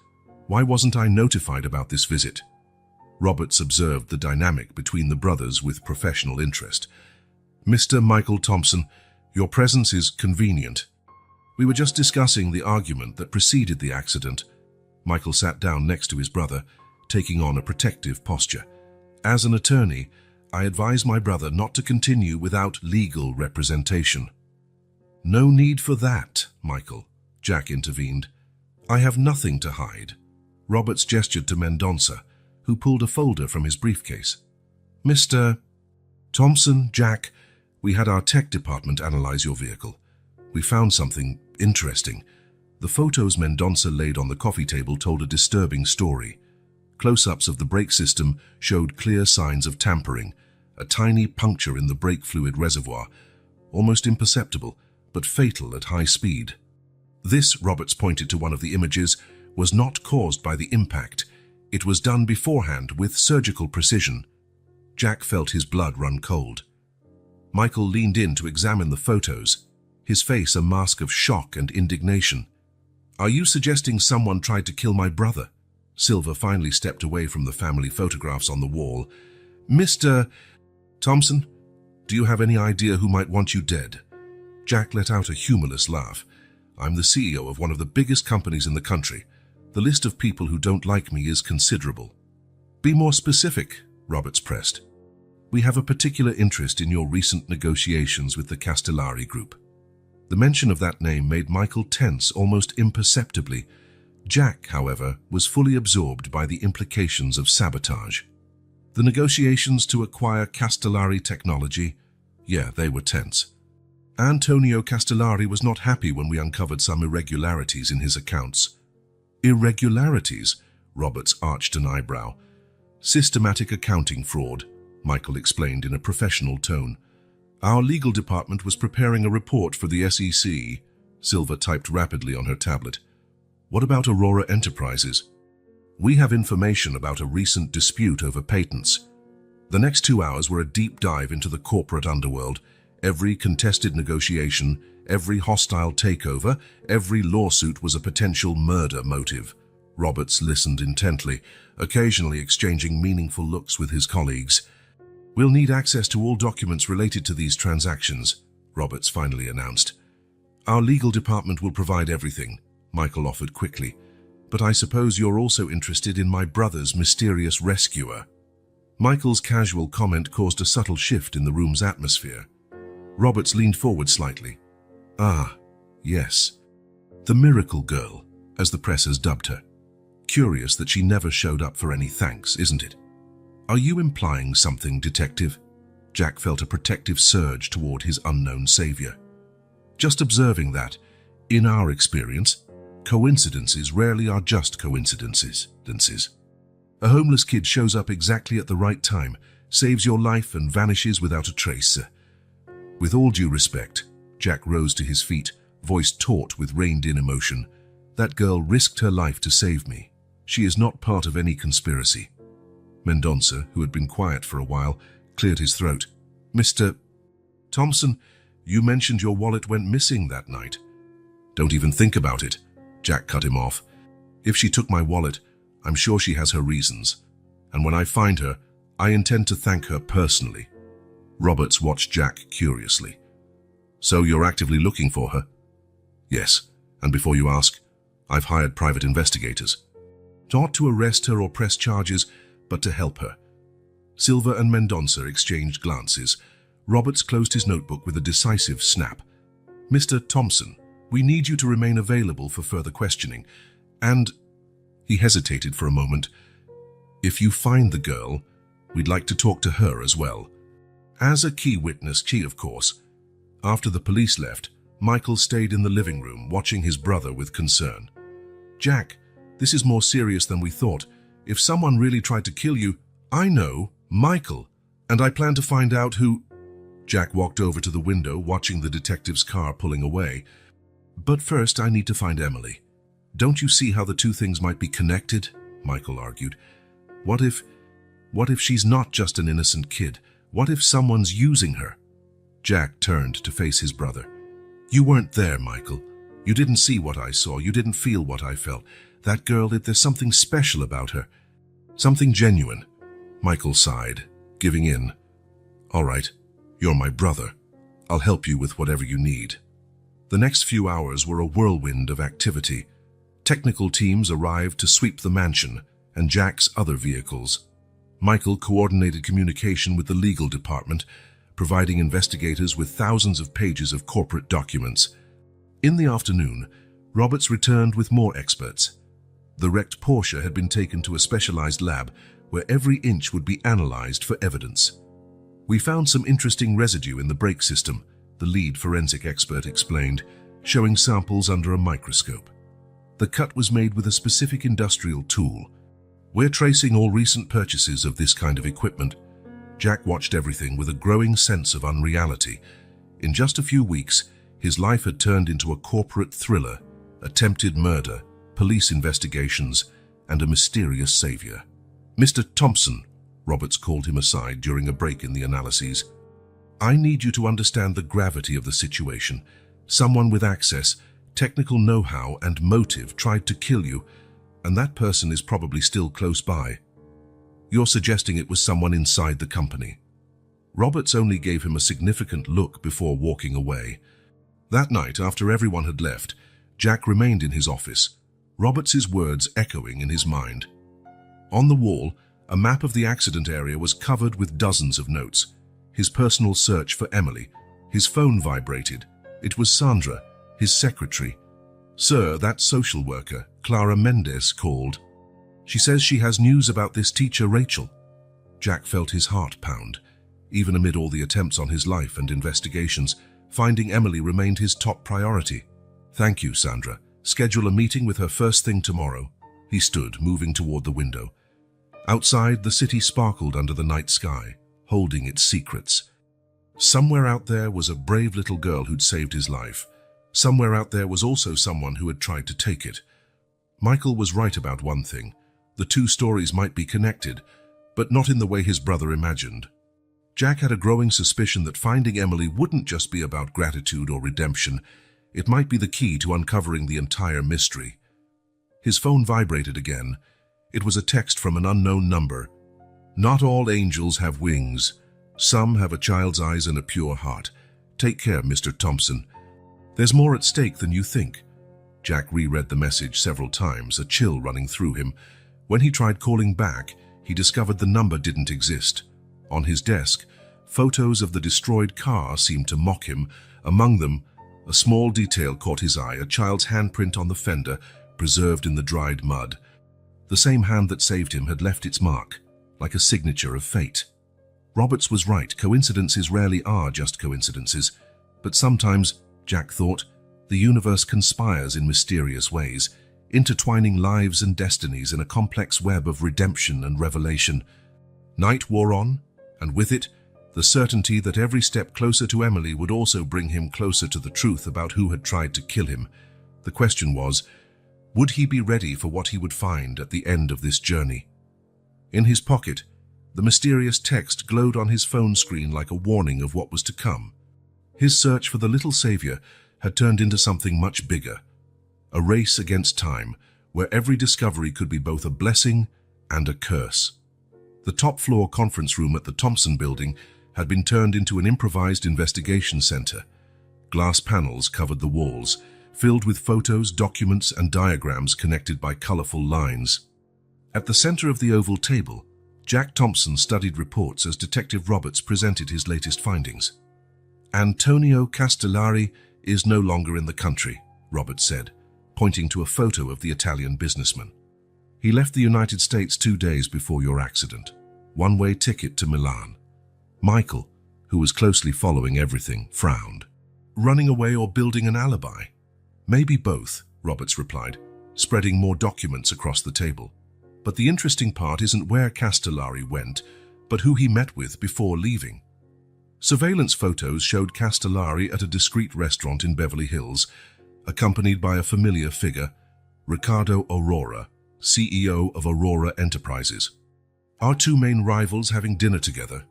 Why wasn't I notified about this visit?" Roberts observed the dynamic between the brothers with professional interest. "Mr. Michael Thompson, your presence is convenient. We were just discussing the argument that preceded the accident." Michael sat down next to his brother, taking on a protective posture. "As an attorney, I advise my brother not to continue without legal representation." "No need for that, Michael," Jack intervened. "I have nothing to hide." Roberts gestured to Mendonça, who pulled a folder from his briefcase. "Mr. Thompson, Jack, we had our tech department analyze your vehicle. We found something interesting." The photos Mendonça laid on the coffee table told a disturbing story. Close-ups of the brake system showed clear signs of tampering, a tiny puncture in the brake fluid reservoir, almost imperceptible, but fatal at high speed. This, Roberts pointed to one of the images, was not caused by the impact. It was done beforehand with surgical precision. Jack felt his blood run cold. Michael leaned in to examine the photos, his face a mask of shock and indignation. "Are you suggesting someone tried to kill my brother?" Silva finally stepped away from the family photographs on the wall. "Mr. Thompson, do you have any idea who might want you dead?" Jack let out a humorless laugh. "I'm the CEO of one of the biggest companies in the country. The list of people who don't like me is considerable." "Be more specific," Roberts pressed. "We have a particular interest in your recent negotiations with the Castellari Group." The mention of that name made Michael tense almost imperceptibly. Jack, however, was fully absorbed by the implications of sabotage. The negotiations to acquire Castellari technology, yeah, they were tense. Antonio Castellari was not happy when we uncovered some irregularities in his accounts. "Irregularities?" Roberts arched an eyebrow. "Systematic accounting fraud," Michael explained in a professional tone. "Our legal department was preparing a report for the SEC." Silva typed rapidly on her tablet. "What about Aurora Enterprises?" "We have information about a recent dispute over patents." The next 2 hours were a deep dive into the corporate underworld. Every contested negotiation, every hostile takeover, every lawsuit was a potential murder motive. Roberts listened intently, occasionally exchanging meaningful looks with his colleagues. "We'll need access to all documents related to these transactions," Roberts finally announced. "Our legal department will provide everything," Michael offered quickly. "But I suppose you're also interested in my brother's mysterious rescuer." Michael's casual comment caused a subtle shift in the room's atmosphere. Roberts leaned forward slightly. "Ah, yes. The miracle girl," as the press has dubbed her. Curious that she never showed up for any thanks, isn't it? Are you implying something, Detective? Jack felt a protective surge toward his unknown savior. Just observing that, in our experience, coincidences rarely are just coincidences. A homeless kid shows up exactly at the right time, saves your life and vanishes without a trace. With all due respect, Jack rose to his feet, voice taut with reined-in emotion. That girl risked her life to save me. She is not part of any conspiracy. Mendonça, who had been quiet for a while, cleared his throat. Mr. Thompson, you mentioned your wallet went missing that night. Don't even think about it, Jack cut him off. If she took my wallet, I'm sure she has her reasons. And when I find her, I intend to thank her personally. Roberts watched Jack curiously. So you're actively looking for her? Yes, and before you ask, I've hired private investigators. Not to arrest her or press charges, but to help her. Silva and Mendonça exchanged glances. Roberts closed his notebook with a decisive snap. Mr. Thompson, we need you to remain available for further questioning. And he hesitated for a moment. If you find the girl, we'd like to talk to her as well. As a key witness, of course. After the police left, Michael stayed in the living room, watching his brother with concern. Jack, this is more serious than we thought. If someone really tried to kill you, I know, Michael, and I plan to find out who... Jack walked over to the window, watching the detective's car pulling away. But first, I need to find Emily. Don't you see how the two things might be connected? Michael argued. What if she's not just an innocent kid? What if someone's using her? Jack turned to face his brother. You weren't there, Michael. You didn't see what I saw. You didn't feel what I felt. That girl, there's something special about her. Something genuine. Michael sighed, giving in. All right, you're my brother. I'll help you with whatever you need. The next few hours were a whirlwind of activity. Technical teams arrived to sweep the mansion and Jack's other vehicles. Michael coordinated communication with the legal department, providing investigators with thousands of pages of corporate documents. In the afternoon, Roberts returned with more experts. The wrecked Porsche had been taken to a specialized lab where every inch would be analyzed for evidence. We found some interesting residue in the brake system, the lead forensic expert explained, showing samples under a microscope. The cut was made with a specific industrial tool. We're tracing all recent purchases of this kind of equipment. Jack watched everything with a growing sense of unreality. In just a few weeks, his life had turned into a corporate thriller, attempted murder, police investigations, and a mysterious savior. Mr. Thompson, Roberts called him aside during a break in the analyses. I need you to understand the gravity of the situation. Someone with access, technical know-how, and motive tried to kill you, and that person is probably still close by. You're suggesting it was someone inside the company. Roberts only gave him a significant look before walking away. That night, after everyone had left, Jack remained in his office, Roberts's words echoing in his mind. On the wall, a map of the accident area was covered with dozens of notes. His personal search for Emily. His phone vibrated. It was Sandra, his secretary. Sir, that social worker, Clara Mendez, called. She says she has news about this teacher, Rachel. Jack felt his heart pound. Even amid all the attempts on his life and investigations, finding Emily remained his top priority. Thank you, Sandra. Schedule a meeting with her first thing tomorrow. He stood, moving toward the window. Outside, the city sparkled under the night sky, holding its secrets. Somewhere out there was a brave little girl who'd saved his life. Somewhere out there was also someone who had tried to take it. Michael was right about one thing. The two stories might be connected, but not in the way his brother imagined. Jack had a growing suspicion that finding Emily wouldn't just be about gratitude or redemption. It might be the key to uncovering the entire mystery. His phone vibrated again. It was a text from an unknown number. Not all angels have wings. Some have a child's eyes and a pure heart. Take care, Mr. Thompson. There's more at stake than you think. Jack reread the message several times, a chill running through him. When he tried calling back, he discovered the number didn't exist. On his desk, photos of the destroyed car seemed to mock him. Among them, a small detail caught his eye, a child's handprint on the fender, preserved in the dried mud. The same hand that saved him had left its mark, like a signature of fate. Roberts was right, coincidences rarely are just coincidences, but sometimes, Jack thought, the universe conspires in mysterious ways, intertwining lives and destinies in a complex web of redemption and revelation. Night wore on, and with it, the certainty that every step closer to Emily would also bring him closer to the truth about who had tried to kill him. The question was, would he be ready for what he would find at the end of this journey? In his pocket, the mysterious text glowed on his phone screen like a warning of what was to come. His search for the little savior had turned into something much bigger, a race against time, where every discovery could be both a blessing and a curse. The top-floor conference room at the Thompson building had been turned into an improvised investigation center. Glass panels covered the walls, filled with photos, documents, and diagrams connected by colorful lines. At the center of the oval table, Jack Thompson studied reports as Detective Roberts presented his latest findings. "Antonio Castellari is no longer in the country," Roberts said, pointing to a photo of the Italian businessman. "He left the United States 2 days before your accident. One-way ticket to Milan." Michael, who was closely following everything, frowned. "Running away or building an alibi?" "Maybe both," Roberts replied, spreading more documents across the table. "But the interesting part isn't where Castellari went, but who he met with before leaving." Surveillance photos showed Castellari at a discreet restaurant in Beverly Hills, accompanied by a familiar figure, Ricardo Aurora, CEO of Aurora Enterprises. "Our two main rivals having dinner together?"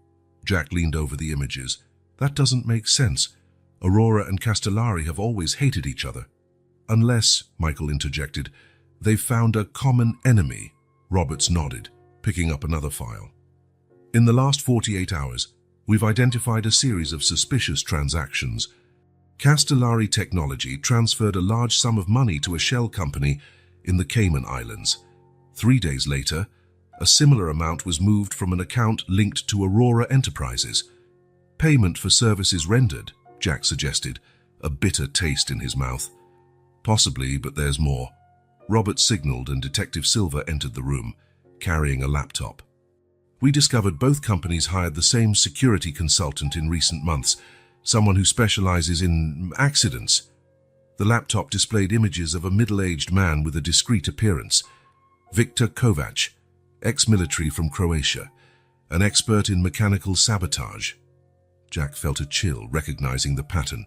Jack leaned over the images. "That doesn't make sense. Aurora and Castellari have always hated each other." "Unless," Michael interjected, "they've found a common enemy." Roberts nodded, picking up another file. "In the last 48 hours, we've identified a series of suspicious transactions. Castellari Technology transferred a large sum of money to a shell company in the Cayman Islands. 3 days later, a similar amount was moved from an account linked to Aurora Enterprises. Payment for services rendered," Jack suggested, a bitter taste in his mouth. "Possibly, but there's more." Roberts signaled and Detective Silver entered the room, carrying a laptop. "We discovered both companies hired the same security consultant in recent months, someone who specializes in accidents." The laptop displayed images of a middle-aged man with a discreet appearance. Viktor Kovac, ex-military from Croatia, an expert in mechanical sabotage. Jack felt a chill, recognizing the pattern.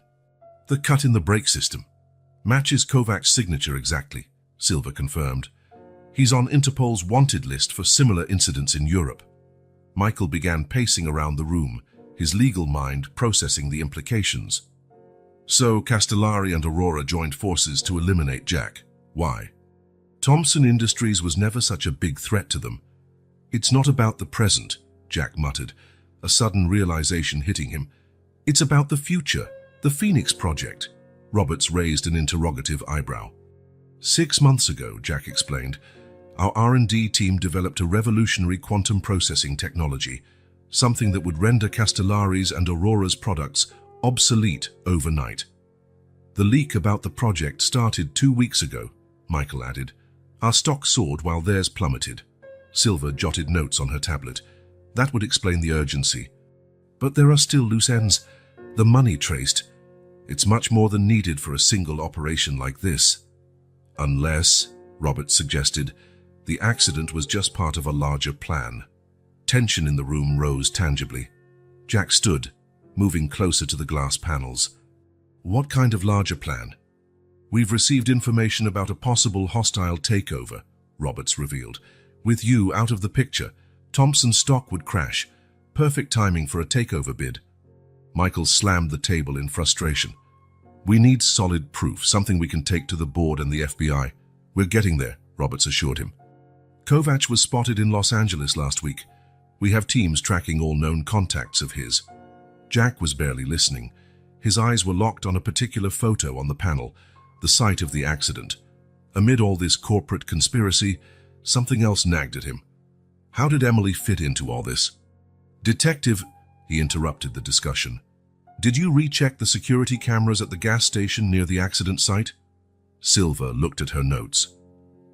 "The cut in the brake system matches Kovac's signature exactly," Silver confirmed. "He's on Interpol's wanted list for similar incidents in Europe." Michael began pacing around the room, his legal mind processing the implications. "So Castellari and Aurora joined forces to eliminate Jack. Why?" "Thompson Industries was never such a big threat to them." "It's not about the present," Jack muttered, a sudden realization hitting him. "It's about the future, the Phoenix Project." Roberts raised an interrogative eyebrow. 6 months ago, Jack explained, our R&D team developed a revolutionary quantum processing technology, something that would render Castellari's and Aurora's products obsolete overnight. "The leak about the project started 2 weeks ago," Michael added. "Our stock soared while theirs plummeted." Silver jotted notes on her tablet. "That would explain the urgency. But there are still loose ends. The money traced. It's much more than needed for a single operation like this." "Unless," Roberts suggested, "the accident was just part of a larger plan." Tension in the room rose tangibly. Jack stood, moving closer to the glass panels. "What kind of larger plan?" "We've received information about a possible hostile takeover," Roberts revealed. "With you out of the picture, Thompson's stock would crash. Perfect timing for a takeover bid." Michael slammed the table in frustration. "We need solid proof, something we can take to the board and the FBI. "We're getting there," Roberts assured him. "Kovac was spotted in Los Angeles last week. We have teams tracking all known contacts of his." Jack was barely listening. His eyes were locked on a particular photo on the panel, the site of the accident. Amid all this corporate conspiracy, something else nagged at him. How did Emily fit into all this? "Detective," he interrupted the discussion. "Did you recheck the security cameras at the gas station near the accident site?" Silver looked at her notes.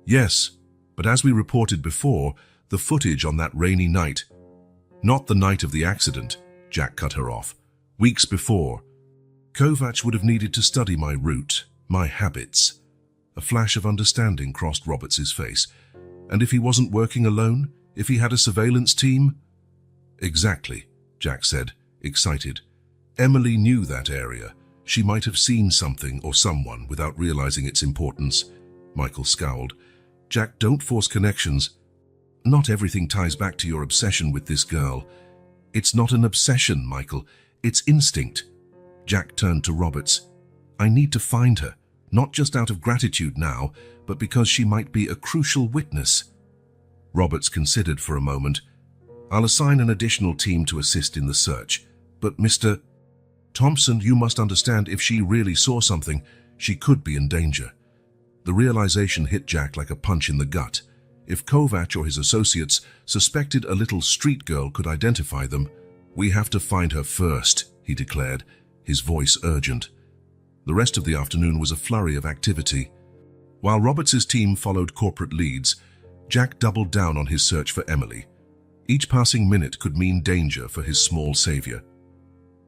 Yes, but as we reported before, the footage on that rainy night— Not the night of the accident, Jack cut her off. Weeks before. Kovac would have needed to study my route, my habits. A flash of understanding crossed Roberts's face. And if he wasn't working alone? If he had a surveillance team? Exactly, Jack said, excited. Emily knew that area. She might have seen something or someone without realizing its importance. Michael scowled. Jack, don't force connections. Not everything ties back to your obsession with this girl. It's not an obsession, Michael. It's instinct. Jack turned to Roberts. I need to find her, not just out of gratitude now, but because she might be a crucial witness. Roberts considered for a moment. I'll assign an additional team to assist in the search. But Mr. Thompson, you must understand, if she really saw something, she could be in danger. The realization hit Jack like a punch in the gut. If Kovac or his associates suspected a little street girl could identify them, we have to find her first, he declared, his voice urgent. The rest of the afternoon was a flurry of activity. While Roberts's team followed corporate leads, Jack doubled down on his search for Emily. Each passing minute could mean danger for his small savior.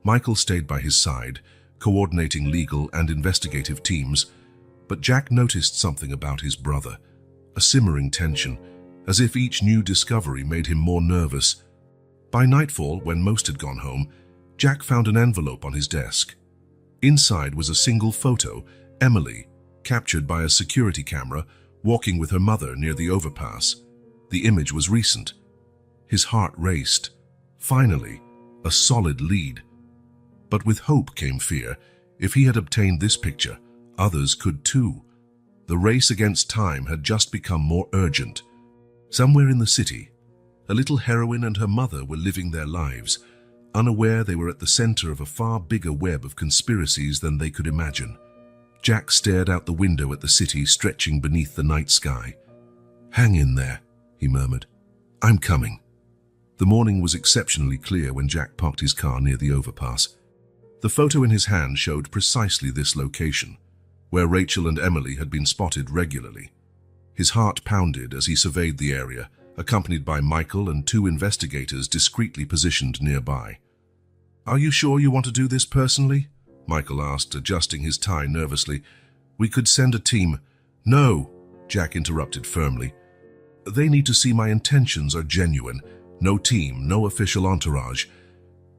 Michael stayed by his side, coordinating legal and investigative teams, but Jack noticed something about his brother. A simmering tension, as if each new discovery made him more nervous. By nightfall, when most had gone home, Jack found an envelope on his desk. Inside was a single photo, Emily, captured by a security camera, walking with her mother near the overpass. The image was recent. His heart raced. Finally, a solid lead. But with hope came fear. If he had obtained this picture, others could too. The race against time had just become more urgent. Somewhere in the city, a little heroine and her mother were living their lives, unaware they were at the center of a far bigger web of conspiracies than they could imagine. Jack stared out the window at the city stretching beneath the night sky. Hang in there, he murmured. I'm coming. The morning was exceptionally clear when Jack parked his car near the overpass. The photo in his hand showed precisely this location, where Rachel and Emily had been spotted regularly. His heart pounded as he surveyed the area, accompanied by Michael and two investigators discreetly positioned nearby. Are you sure you want to do this personally? Michael asked, adjusting his tie nervously. We could send a team. No, Jack interrupted firmly. They need to see my intentions are genuine. No team, no official entourage.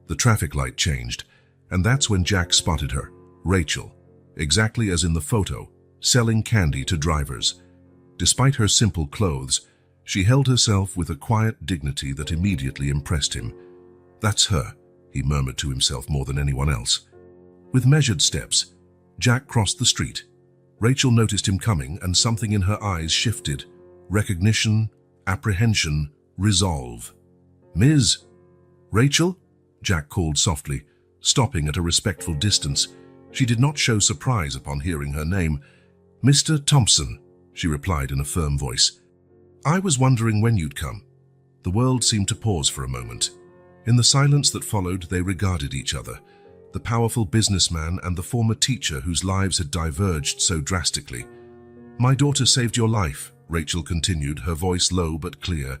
The traffic light changed, and that's when Jack spotted her, Rachel, exactly as in the photo, selling candy to drivers. Despite her simple clothes, she held herself with a quiet dignity that immediately impressed him. That's her, he murmured to himself more than anyone else. With measured steps, Jack crossed the street. Rachel noticed him coming, and something in her eyes shifted. Recognition, apprehension, resolve. Ms. Rachel? Jack called softly, stopping at a respectful distance. She did not show surprise upon hearing her name. Mr. Thompson, she replied in a firm voice. I was wondering when you'd come. The world seemed to pause for a moment. In the silence that followed, they regarded each other, the powerful businessman and the former teacher whose lives had diverged so drastically. My daughter saved your life, Rachel continued, her voice low but clear.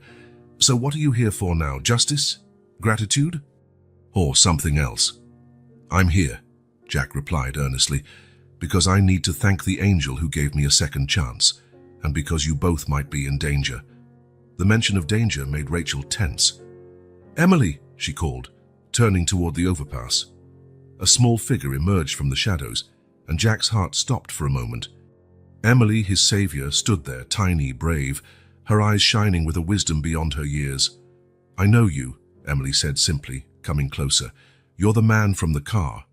So what are you here for now? Justice? Gratitude? Or something else? I'm here, Jack replied earnestly, because I need to thank the angel who gave me a second chance, and because you both might be in danger. The mention of danger made Rachel tense. Emily, she called, turning toward the overpass. A small figure emerged from the shadows, and Jack's heart stopped for a moment. Emily, his savior, stood there, tiny, brave, her eyes shining with a wisdom beyond her years. I know you, Emily said simply, coming closer. You're the man from the car.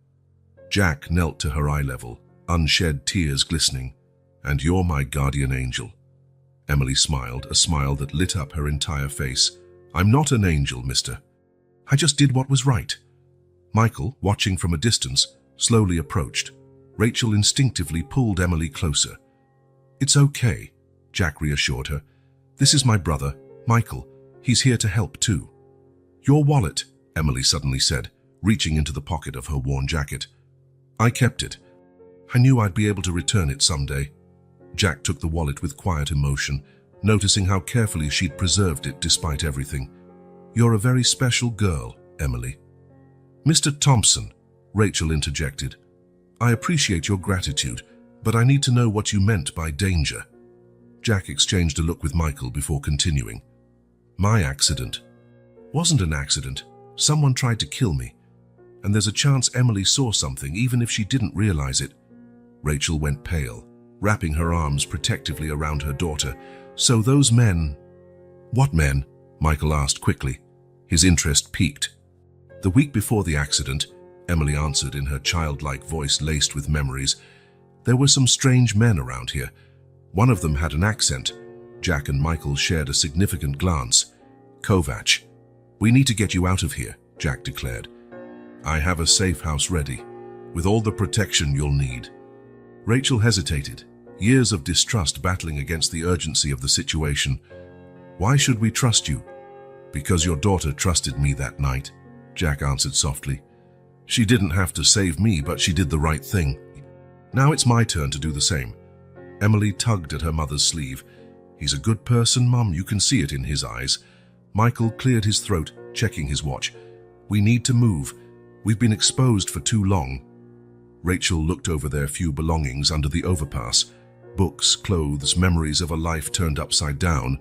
Jack knelt to her eye level, unshed tears glistening. And you're my guardian angel. Emily smiled, a smile that lit up her entire face. I'm not an angel, mister. I just did what was right. Michael, watching from a distance, slowly approached. Rachel instinctively pulled Emily closer. It's okay, Jack reassured her. This is my brother, Michael. He's here to help too. Your wallet, Emily suddenly said, reaching into the pocket of her worn jacket. I kept it. I knew I'd be able to return it someday. Jack took the wallet with quiet emotion, noticing how carefully she'd preserved it despite everything. "You're a very special girl, Emily." "Mr. Thompson," Rachel interjected, "I appreciate your gratitude, but I need to know what you meant by danger." Jack exchanged a look with Michael before continuing. "My accident wasn't an accident. Someone tried to kill me. And there's a chance Emily saw something, even if she didn't realize it." Rachel went pale, wrapping her arms protectively around her daughter. "So those men—" "What men?" Michael asked quickly. His interest piqued. "The week before the accident," Emily answered in her childlike voice laced with memories, "there were some strange men around here. One of them had an accent." Jack and Michael shared a significant glance. "Kovac, we need to get you out of here," Jack declared. "I have a safe house ready, with all the protection you'll need." Rachel hesitated, years of distrust battling against the urgency of the situation. "Why should we trust you?" "Because your daughter trusted me that night," Jack answered softly. "She didn't have to save me, but she did the right thing. Now it's my turn to do the same." Emily tugged at her mother's sleeve. "He's a good person, Mum. You can see it in his eyes." Michael cleared his throat, checking his watch. "We need to move. We've been exposed for too long." Rachel looked over their few belongings under the overpass. Books, clothes, memories of a life turned upside down.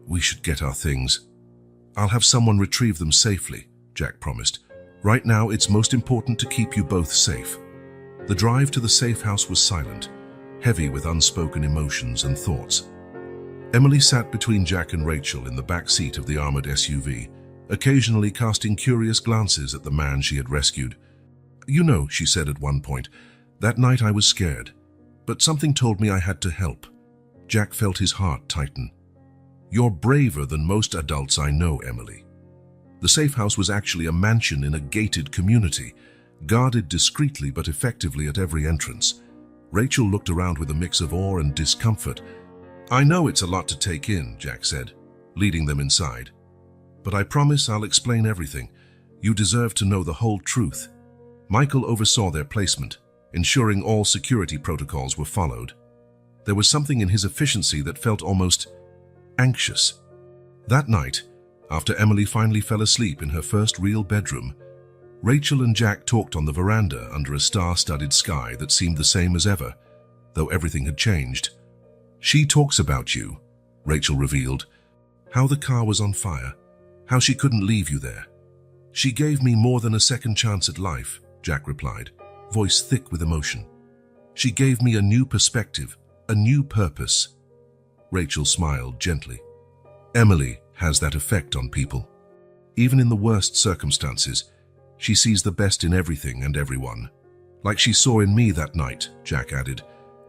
"We should get our things." "I'll have someone retrieve them safely," Jack promised. "Right now, it's most important to keep you both safe." The drive to the safe house was silent, heavy with unspoken emotions and thoughts. Emily sat between Jack and Rachel in the back seat of the armored SUV, occasionally casting curious glances at the man she had rescued. "You know," she said at one point, "that night I was scared, but something told me I had to help." Jack felt his heart tighten. "You're braver than most adults I know, Emily." The safe house was actually a mansion in a gated community, guarded discreetly but effectively at every entrance. Rachel looked around with a mix of awe and discomfort. "I know it's a lot to take in," Jack said, leading them inside. "But I promise I'll explain everything. You deserve to know the whole truth." Michael oversaw their placement, ensuring all security protocols were followed. There was something in his efficiency that felt almost anxious. That night, after Emily finally fell asleep in her first real bedroom, Rachel and Jack talked on the veranda under a star-studded sky that seemed the same as ever, though everything had changed. "She talks about you," Rachel revealed. "How the car was on fire, how she couldn't leave you there." "She gave me more than a second chance at life," Jack replied, voice thick with emotion. "She gave me a new perspective, a new purpose." Rachel smiled gently. "Emily has that effect on people. Even in the worst circumstances, she sees the best in everything and everyone. Like she saw in me that night," Jack added.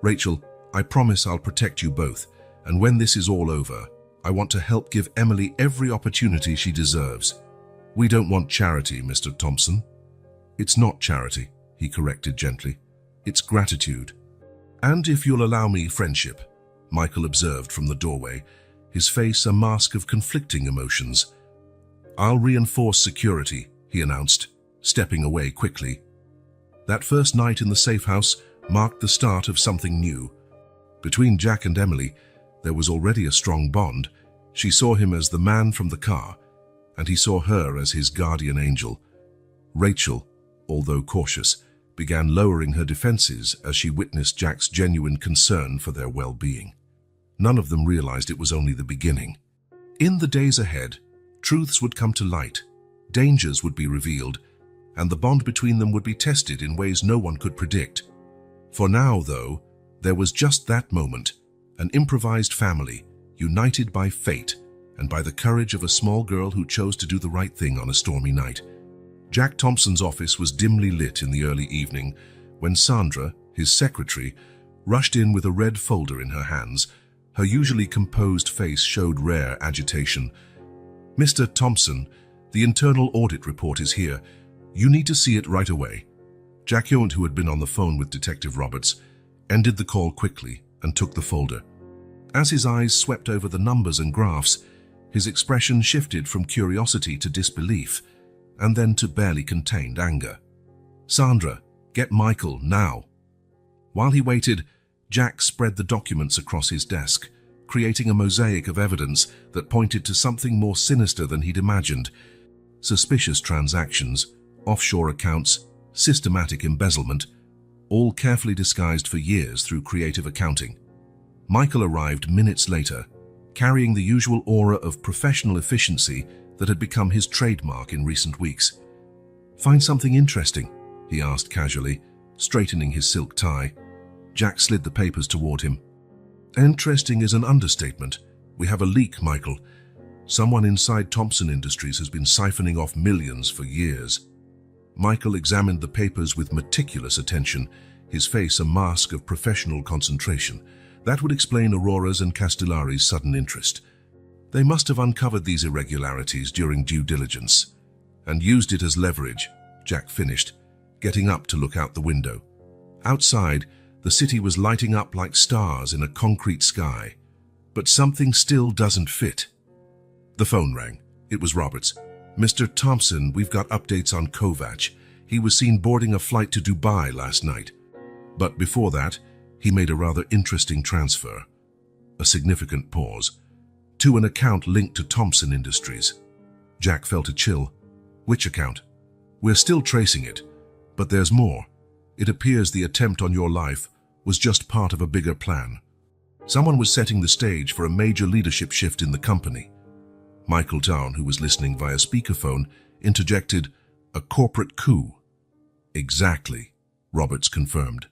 "Rachel, I promise I'll protect you both, and when this is all over, I want to help give Emily every opportunity she deserves." "We don't want charity, Mr. Thompson." "It's not charity," he corrected gently. "It's gratitude. And if you'll allow me, friendship," Michael observed from the doorway, his face a mask of conflicting emotions. "I'll reinforce security," he announced, stepping away quickly. That first night in the safe house marked the start of something new. Between Jack and Emily, there was already a strong bond. She saw him as the man from the car, and he saw her as his guardian angel. Rachel, although cautious, began lowering her defenses as she witnessed Jack's genuine concern for their well-being. None of them realized it was only the beginning. In the days ahead, truths would come to light, dangers would be revealed, and the bond between them would be tested in ways no one could predict. For now, though, there was just that moment, an improvised family, united by fate and by the courage of a small girl who chose to do the right thing on a stormy night. Jack Thompson's office was dimly lit in the early evening when Sandra, his secretary, rushed in with a red folder in her hands. Her usually composed face showed rare agitation. "Mr. Thompson, the internal audit report is here. You need to see it right away." Jack Yount, who had been on the phone with Detective Roberts, ended the call quickly and took the folder. As his eyes swept over the numbers and graphs, his expression shifted from curiosity to disbelief, and then to barely contained anger. "Sandra, get Michael, now." While he waited, Jack spread the documents across his desk, creating a mosaic of evidence that pointed to something more sinister than he'd imagined. Suspicious transactions, offshore accounts, systematic embezzlement, all carefully disguised for years through creative accounting. Michael arrived minutes later, carrying the usual aura of professional efficiency that had become his trademark in recent weeks. "Find something interesting?" he asked casually, straightening his silk tie. Jack slid the papers toward him. "Interesting is an understatement. We have a leak, Michael. Someone inside Thompson Industries has been siphoning off millions for years." Michael examined the papers with meticulous attention, his face a mask of professional concentration. That would explain Aurora's and Castellari's sudden interest. They must have uncovered these irregularities during due diligence and used it as leverage, Jack finished, getting up to look out the window. Outside, the city was lighting up like stars in a concrete sky. But something still doesn't fit. The phone rang. It was Roberts. "Mr. Thompson, we've got updates on Kovac. He was seen boarding a flight to Dubai last night. But before that, he made a rather interesting transfer." A significant pause. "To an account linked to Thompson Industries." Jack felt a chill. "Which account?" "We're still tracing it, but there's more. It appears the attempt on your life was just part of a bigger plan. Someone was setting the stage for a major leadership shift in the company." Michael Town, who was listening via speakerphone, interjected, "A corporate coup." "Exactly," Roberts confirmed.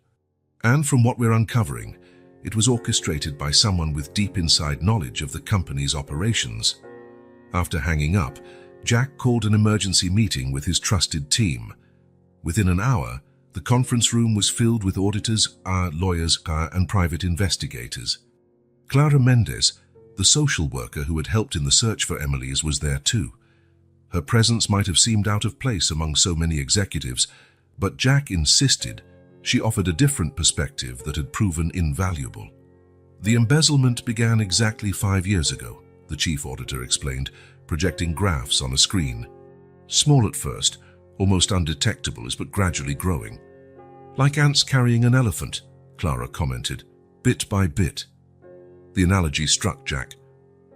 "And from what we're uncovering, it was orchestrated by someone with deep inside knowledge of the company's operations." After hanging up, Jack called an emergency meeting with his trusted team. Within an hour, the conference room was filled with auditors, lawyers, and private investigators. Clara Mendez, the social worker who had helped in the search for Emily's, was there too. Her presence might have seemed out of place among so many executives, but Jack insisted she offered a different perspective that had proven invaluable. "The embezzlement began exactly 5 years ago," the chief auditor explained, projecting graphs on a screen. "Small at first, almost undetectable, but gradually growing. Like ants carrying an elephant," Clara commented, "bit by bit." The analogy struck Jack.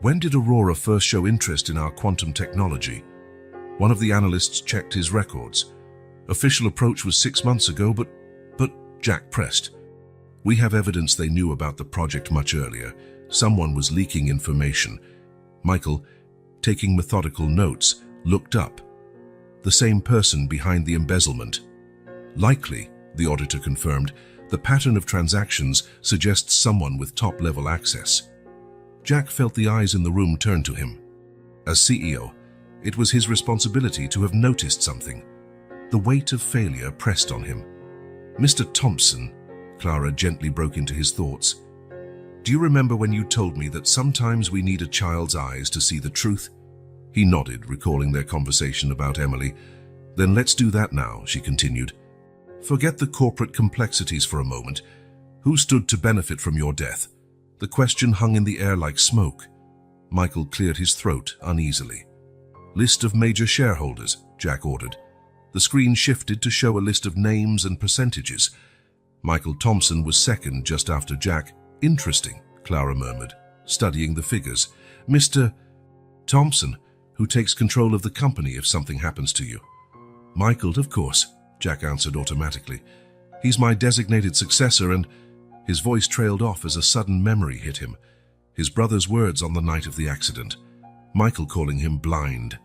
"When did Aurora first show interest in our quantum technology?" One of the analysts checked his records. "Official approach was 6 months ago, but Jack pressed. "We have evidence they knew about the project much earlier. Someone was leaking information." Michael, taking methodical notes, looked up. "The same person behind the embezzlement." "Likely," the auditor confirmed. "The pattern of transactions suggests someone with top-level access." Jack felt the eyes in the room turn to him. As CEO, it was his responsibility to have noticed something. The weight of failure pressed on him. "Mr. Thompson," Clara gently broke into his thoughts, "do you remember when you told me that sometimes we need a child's eyes to see the truth?" He nodded, recalling their conversation about Emily. "Then let's do that now," she continued. "Forget the corporate complexities for a moment. Who stood to benefit from your death?" The question hung in the air like smoke. Michael cleared his throat uneasily. "List of major shareholders," Jack ordered. The screen shifted to show a list of names and percentages. Michael Thompson was second, just after Jack. "Interesting," Clara murmured, studying the figures. "Mr. Thompson, who takes control of the company if something happens to you?" "Michael, of course," Jack answered automatically. "He's my designated successor," and his voice trailed off as a sudden memory hit him. His brother's words on the night of the accident. Michael calling him blind.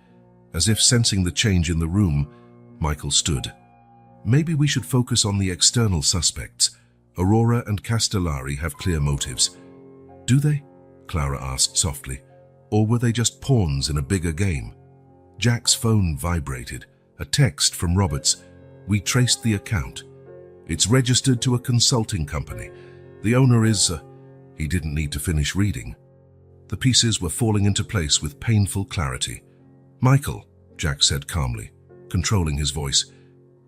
As if sensing the change in the room, Michael stood. "Maybe we should focus on the external suspects. Aurora and Castellari have clear motives." "Do they?" Clara asked softly. "Or were they just pawns in a bigger game?" Jack's phone vibrated. A text from Roberts. "We traced the account. It's registered to a consulting company. The owner is..." He didn't need to finish reading. The pieces were falling into place with painful clarity. "Michael," Jack said calmly, controlling his voice,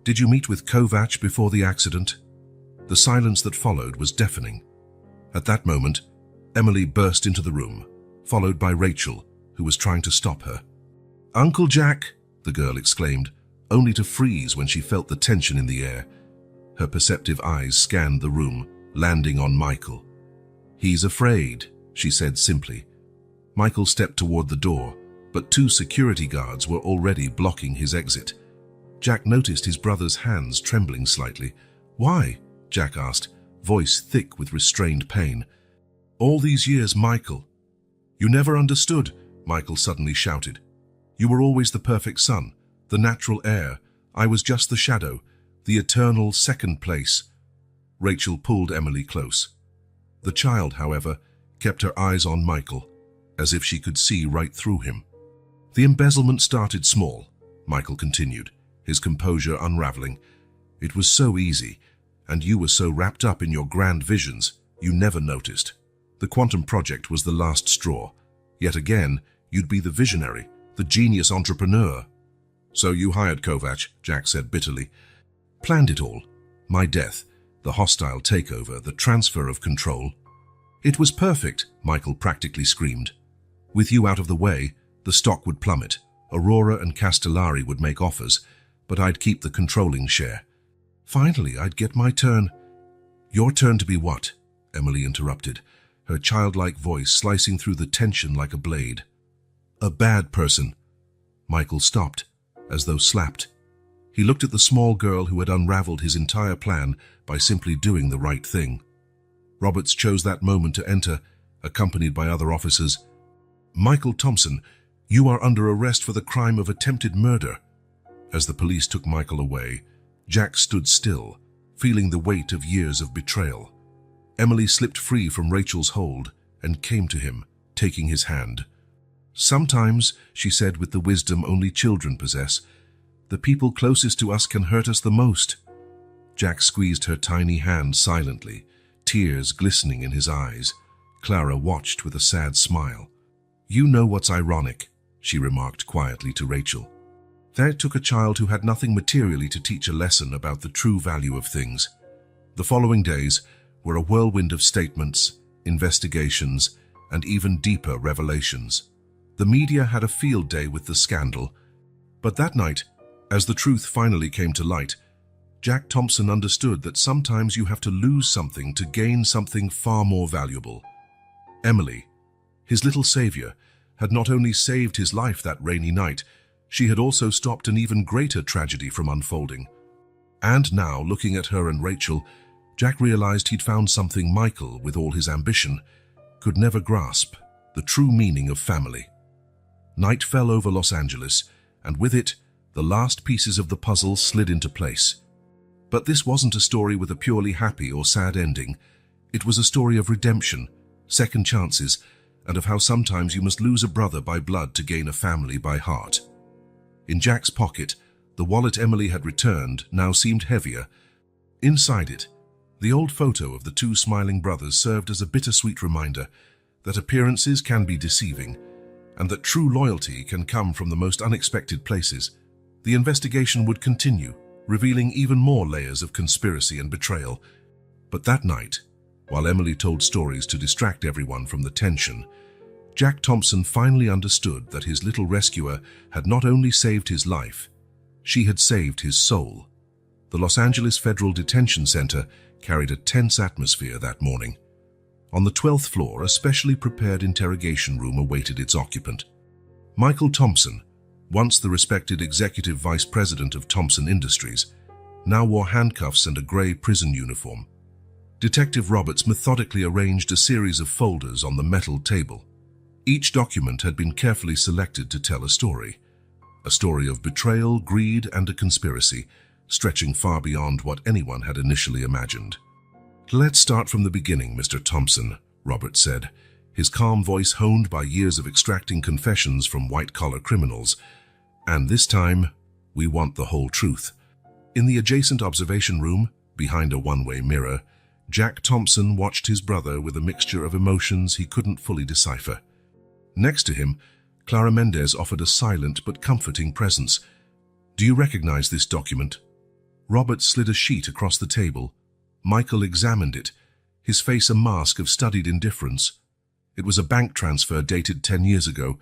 "did you meet with Kovac before the accident?" The silence that followed was deafening. At that moment, Emily burst into the room, followed by Rachel, who was trying to stop her. "Uncle Jack!" the girl exclaimed, only to freeze when she felt the tension in the air. Her perceptive eyes scanned the room, landing on Michael. "He's afraid," she said simply. Michael stepped toward the door, but two security guards were already blocking his exit. Jack noticed his brother's hands trembling slightly. "Why?" Jack asked, voice thick with restrained pain. "All these years, Michael." "You never understood," Michael suddenly shouted. "You were always the perfect son, the natural heir. I was just the shadow, the eternal second place." Rachel pulled Emily close. The child, however, kept her eyes on Michael, as if she could see right through him. "The embezzlement started small," Michael continued, his composure unraveling. "It was so easy, and you were so wrapped up in your grand visions, you never noticed. The quantum project was the last straw. Yet again, you'd be the visionary, the genius entrepreneur." "So you hired Kovac," Jack said bitterly. "Planned it all. My death, the hostile takeover, the transfer of control." "It was perfect," Michael practically screamed. "With you out of the way, the stock would plummet. Aurora and Castellari would make offers, but I'd keep the controlling share. Finally, I'd get my turn." "Your turn to be what?" Emily interrupted, her childlike voice slicing through the tension like a blade. "A bad person." Michael stopped, as though slapped. He looked at the small girl who had unraveled his entire plan by simply doing the right thing. Roberts chose that moment to enter, accompanied by other officers. "Michael Thompson, you are under arrest for the crime of attempted murder." As the police took Michael away, Jack stood still, feeling the weight of years of betrayal. Emily slipped free from Rachel's hold and came to him, taking his hand. "Sometimes," she said with the wisdom only children possess, "the people closest to us can hurt us the most." Jack squeezed her tiny hand silently, tears glistening in his eyes. Clara watched with a sad smile. "You know what's ironic," she remarked quietly to Rachel. "That took a child who had nothing materially to teach a lesson about the true value of things." The following days were a whirlwind of statements, investigations, and even deeper revelations. The media had a field day with the scandal, but that night, as the truth finally came to light, Jack Thompson understood that sometimes you have to lose something to gain something far more valuable. Emily, his little savior, had not only saved his life that rainy night, she had also stopped an even greater tragedy from unfolding. And now, looking at her and Rachel, Jack realized he'd found something Michael, with all his ambition, could never grasp: the true meaning of family. Night fell over Los Angeles, and with it, the last pieces of the puzzle slid into place. But this wasn't a story with a purely happy or sad ending. It was a story of redemption, second chances, and of how sometimes you must lose a brother by blood to gain a family by heart. In Jack's pocket, the wallet Emily had returned now seemed heavier. Inside it, the old photo of the two smiling brothers served as a bittersweet reminder that appearances can be deceiving, and that true loyalty can come from the most unexpected places. The investigation would continue, revealing even more layers of conspiracy and betrayal. But that night, while Emily told stories to distract everyone from the tension, Jack Thompson finally understood that his little rescuer had not only saved his life, she had saved his soul. The Los Angeles Federal Detention Center carried a tense atmosphere that morning. On the 12th floor, a specially prepared interrogation room awaited its occupant. Michael Thompson, once the respected executive vice president of Thompson Industries, now wore handcuffs and a gray prison uniform. Detective Roberts methodically arranged a series of folders on the metal table. Each document had been carefully selected to tell a story of betrayal, greed, and a conspiracy, stretching far beyond what anyone had initially imagined. "Let's start from the beginning, Mr. Thompson," Roberts said, his calm voice honed by years of extracting confessions from white-collar criminals. "And this time, we want the whole truth." In the adjacent observation room, behind a one-way mirror, Jack Thompson watched his brother with a mixture of emotions he couldn't fully decipher. Next to him, Clara Mendez offered a silent but comforting presence. "Do you recognize this document?" Robert slid a sheet across the table. Michael examined it, his face a mask of studied indifference. It was a bank transfer dated 10 years ago,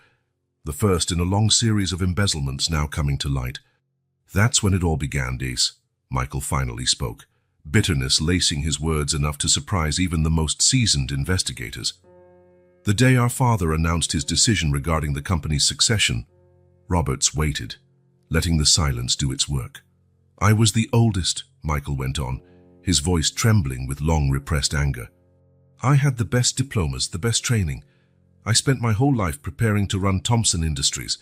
the first in a long series of embezzlements now coming to light. "That's when it all began, Dees," Michael finally spoke, bitterness lacing his words enough to surprise even the most seasoned investigators. The day our father announced his decision regarding the company's succession, Roberts waited, letting the silence do its work. "I was the oldest," Michael went on, his voice trembling with long repressed anger. "I had the best diplomas, the best training. I spent my whole life preparing to run Thompson Industries,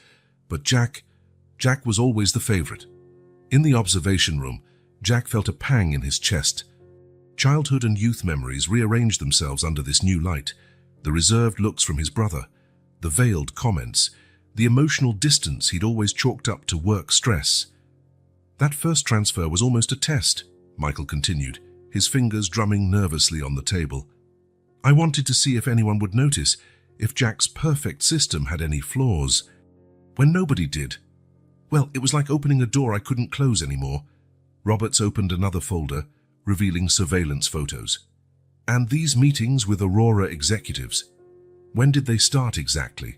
but Jack was always the favorite." In the observation room, Jack felt a pang in his chest. Childhood and youth memories rearranged themselves under this new light. The reserved looks from his brother, the veiled comments, the emotional distance he'd always chalked up to work stress. "That first transfer was almost a test," Michael continued, his fingers drumming nervously on the table. "I wanted to see if anyone would notice, if Jack's perfect system had any flaws. When nobody did, well, it was like opening a door I couldn't close anymore." Roberts opened another folder, revealing surveillance photos. "And these meetings with Aurora executives, when did they start exactly?"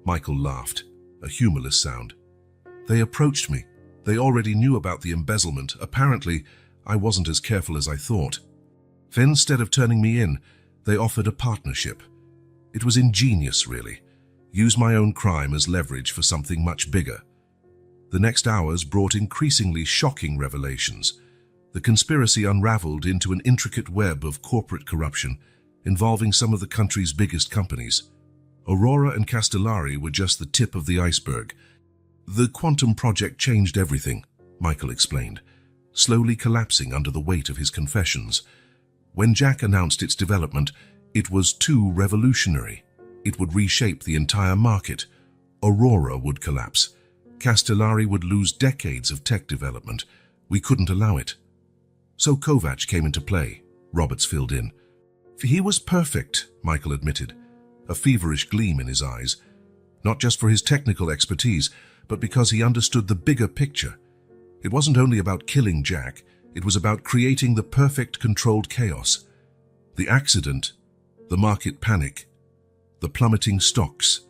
Michael laughed, a humorless sound. "They approached me. They already knew about the embezzlement. Apparently, I wasn't as careful as I thought. Then, instead of turning me in, they offered a partnership. It was ingenious, really. Use my own crime as leverage for something much bigger." The next hours brought increasingly shocking revelations. The conspiracy unraveled into an intricate web of corporate corruption involving some of the country's biggest companies. Aurora and Castellari were just the tip of the iceberg. "The quantum project changed everything," Michael explained, slowly collapsing under the weight of his confessions. "When Jack announced its development, it was too revolutionary. It would reshape the entire market. Aurora would collapse. Castellari would lose decades of tech development. We couldn't allow it. So Kovac came into play," Roberts filled in. "He was perfect," Michael admitted, a feverish gleam in his eyes, not just for his technical expertise, but because he understood the bigger picture. It wasn't only about killing Jack, it was about creating the perfect controlled chaos. The accident, the market panic, the plummeting stocks.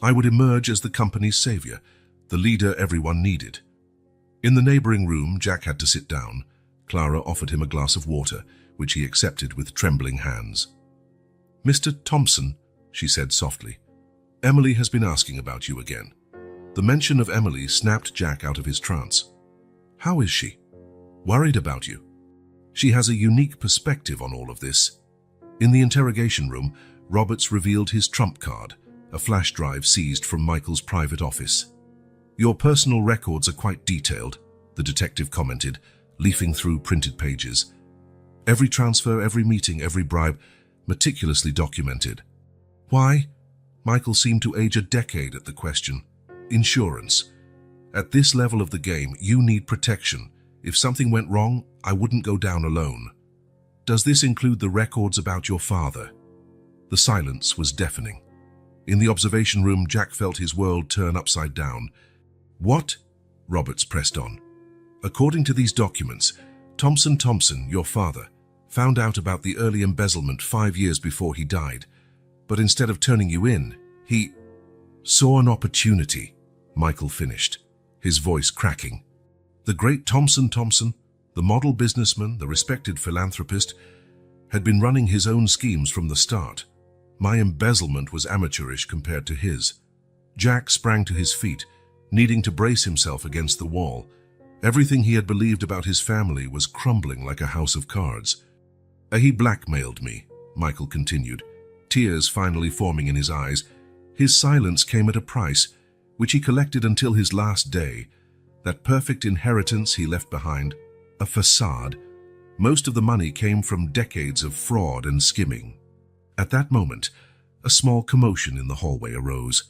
I would emerge as the company's savior, the leader everyone needed. In the neighboring room, Jack had to sit down. Clara offered him a glass of water, which he accepted with trembling hands. "Mr. Thompson," she said softly, "Emily has been asking about you again." The mention of Emily snapped Jack out of his trance. "How is she?" "Worried about you. She has a unique perspective on all of this." In the interrogation room, Roberts revealed his trump card, a flash drive seized from Michael's private office. "Your personal records are quite detailed," the detective commented, leafing through printed pages. "Every transfer, every meeting, every bribe, meticulously documented." "Why?" Michael seemed to age a decade at the question. "Insurance. At this level of the game, you need protection. If something went wrong, I wouldn't go down alone." "Does this include the records about your father?" The silence was deafening. In the observation room, Jack felt his world turn upside down. "What?" Roberts pressed on. "According to these documents, Thompson, your father, found out about the early embezzlement 5 years before he died. But instead of turning you in, he saw an opportunity," Michael finished, his voice cracking. "The great Thompson, the model businessman, the respected philanthropist, had been running his own schemes from the start. My embezzlement was amateurish compared to his." Jack sprang to his feet, needing to brace himself against the wall. Everything he had believed about his family was crumbling like a house of cards. "He blackmailed me," Michael continued, tears finally forming in his eyes. "His silence came at a price, which he collected until his last day. That perfect inheritance he left behind, a facade. Most of the money came from decades of fraud and skimming." At that moment, a small commotion in the hallway arose.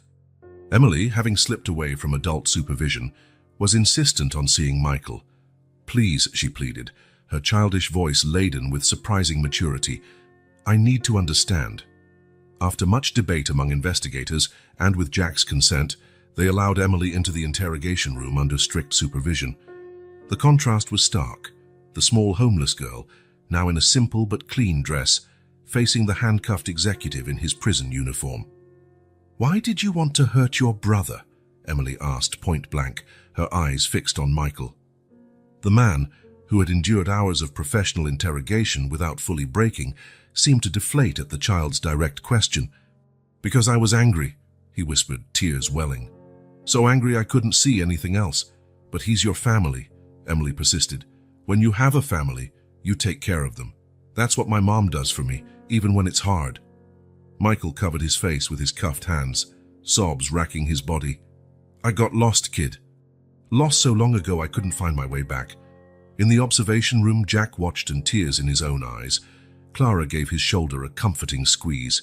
Emily, having slipped away from adult supervision, was insistent on seeing Michael. "Please," she pleaded, her childish voice laden with surprising maturity, "I need to understand." After much debate among investigators, and with Jack's consent, they allowed Emily into the interrogation room under strict supervision. The contrast was stark. The small homeless girl, now in a simple but clean dress, facing the handcuffed executive in his prison uniform. "Why did you want to hurt your brother?" Emily asked point blank, her eyes fixed on Michael. The man, who had endured hours of professional interrogation without fully breaking, seemed to deflate at the child's direct question. "Because I was angry," he whispered, tears welling. "So angry I couldn't see anything else. But he's your family," Emily persisted. "When you have a family, you take care of them. That's what my mom does for me, even when it's hard." Michael covered his face with his cuffed hands, sobs racking his body. "I got lost, kid. Lost so long ago I couldn't find my way back." In the observation room, Jack watched in tears in his own eyes. Clara gave his shoulder a comforting squeeze.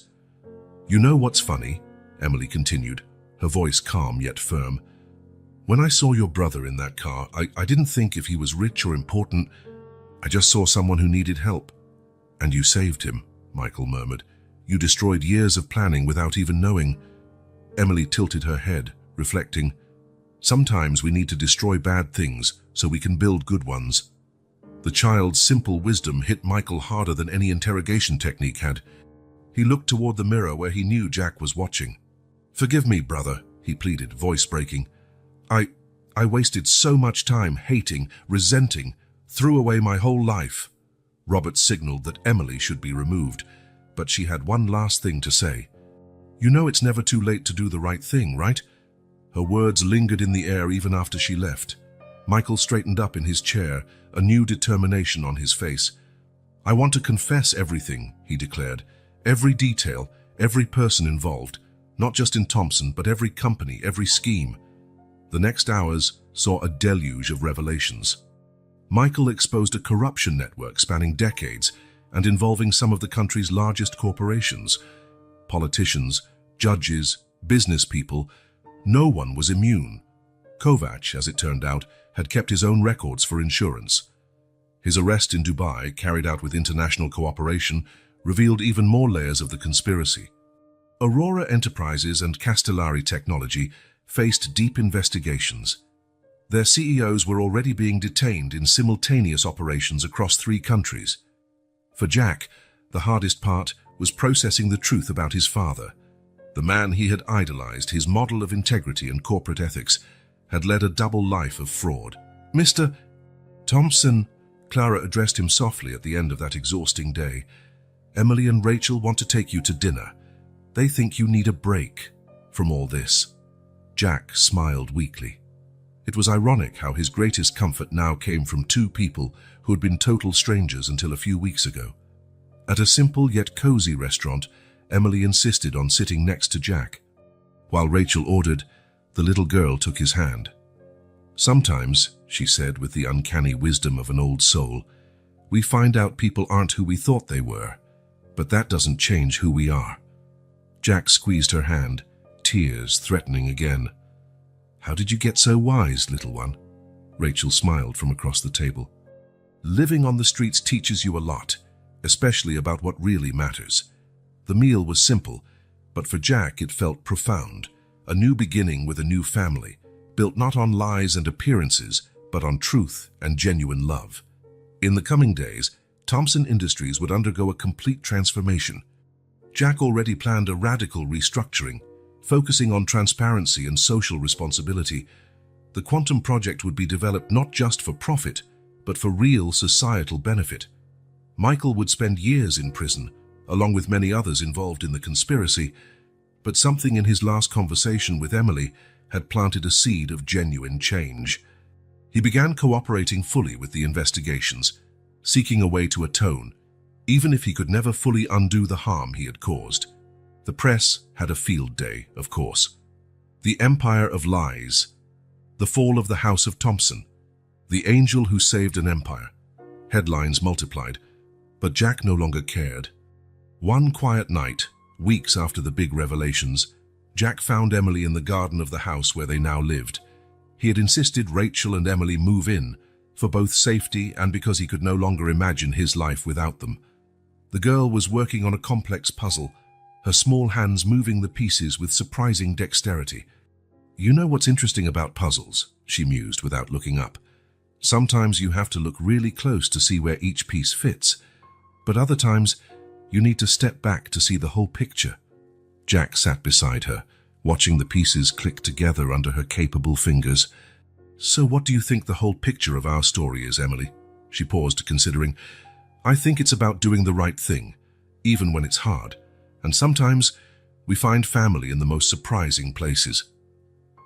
"You know what's funny?" Emily continued, her voice calm yet firm. "When I saw your brother in that car, I didn't think if he was rich or important. I just saw someone who needed help. And you saved him," Michael murmured. "You destroyed years of planning without even knowing." Emily tilted her head, reflecting. "Sometimes we need to destroy bad things so we can build good ones." The child's simple wisdom hit Michael harder than any interrogation technique had. He looked toward the mirror where he knew Jack was watching. "Forgive me, brother," he pleaded, voice breaking. I wasted so much time hating, resenting, threw away my whole life." Robert signaled that Emily should be removed, but she had one last thing to say. "You know it's never too late to do the right thing, right?" Her words lingered in the air even after she left. Michael straightened up in his chair, a new determination on his face. "I want to confess everything," he declared. "Every detail, every person involved, not just in Thompson, but every company, every scheme." The next hours saw a deluge of revelations. Michael exposed a corruption network spanning decades and involving some of the country's largest corporations. Politicians, judges, business people, no one was immune. Kovac, as it turned out, had kept his own records for insurance. His arrest in Dubai, carried out with international cooperation, revealed even more layers of the conspiracy. Aurora Enterprises and Castellari Technology faced deep investigations. Their CEOs were already being detained in simultaneous operations across 3 countries. For Jack, the hardest part was processing the truth about his father. The man he had idolized, his model of integrity and corporate ethics, had led a double life of fraud. "Mr. Thompson," Clara addressed him softly at the end of that exhausting day. "Emily and Rachel want to take you to dinner. They think you need a break from all this." Jack smiled weakly. It was ironic how his greatest comfort now came from 2 people who had been total strangers until a few weeks ago. At a simple yet cozy restaurant, Emily insisted on sitting next to Jack. While Rachel ordered, the little girl took his hand. "Sometimes," she said with the uncanny wisdom of an old soul, "we find out people aren't who we thought they were, but that doesn't change who we are." Jack squeezed her hand, tears threatening again. "How did you get so wise, little one?" Rachel smiled from across the table. "Living on the streets teaches you a lot, especially about what really matters." The meal was simple, but for Jack it felt profound. A new beginning with a new family, built not on lies and appearances, but on truth and genuine love. In the coming days, Thompson Industries would undergo a complete transformation. Jack already planned a radical restructuring, focusing on transparency and social responsibility. The quantum project would be developed not just for profit, but for real societal benefit. Michael would spend years in prison, along with many others involved in the conspiracy, but something in his last conversation with Emily had planted a seed of genuine change. He began cooperating fully with the investigations, seeking a way to atone, even if he could never fully undo the harm he had caused. The press had a field day, of course. The Empire of Lies, the fall of the House of Thompson, the angel who saved an empire. Headlines multiplied, but Jack no longer cared. One quiet night, weeks after the big revelations, Jack found Emily in the garden of the house where they now lived. He had insisted Rachel and Emily move in, for both safety and because he could no longer imagine his life without them. The girl was working on a complex puzzle, her small hands moving the pieces with surprising dexterity. "You know what's interesting about puzzles?" she mused without looking up. "Sometimes you have to look really close to see where each piece fits, but other times you need to step back to see the whole picture." Jack sat beside her, watching the pieces click together under her capable fingers. "So what do you think the whole picture of our story is, Emily?" She paused, considering. I think it's about doing the right thing, even when it's hard. And sometimes we find family in the most surprising places.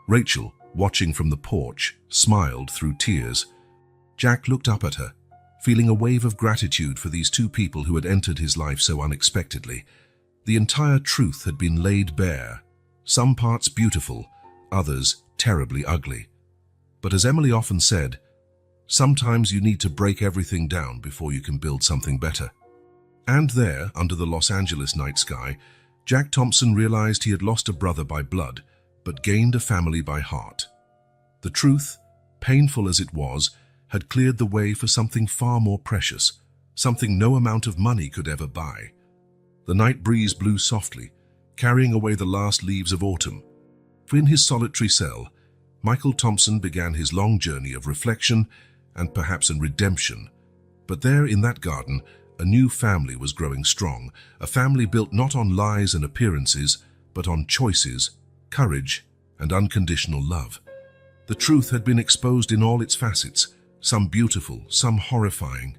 Rachel, watching from the porch, smiled through tears. Jack looked up at her, feeling a wave of gratitude for these two people who had entered his life so unexpectedly. The entire truth had been laid bare, some parts beautiful, others terribly ugly. But as Emily often said, sometimes you need to break everything down before you can build something better. And there, under the Los Angeles night sky, Jack Thompson realized he had lost a brother by blood, but gained a family by heart. The truth, painful as it was, had cleared the way for something far more precious, something no amount of money could ever buy. The night breeze blew softly, carrying away the last leaves of autumn. In his solitary cell, Michael Thompson began his long journey of reflection and perhaps in redemption. But there in that garden, a new family was growing strong, a family built not on lies and appearances, but on choices, courage, and unconditional love. The truth had been exposed in all its facets, some beautiful, some horrifying.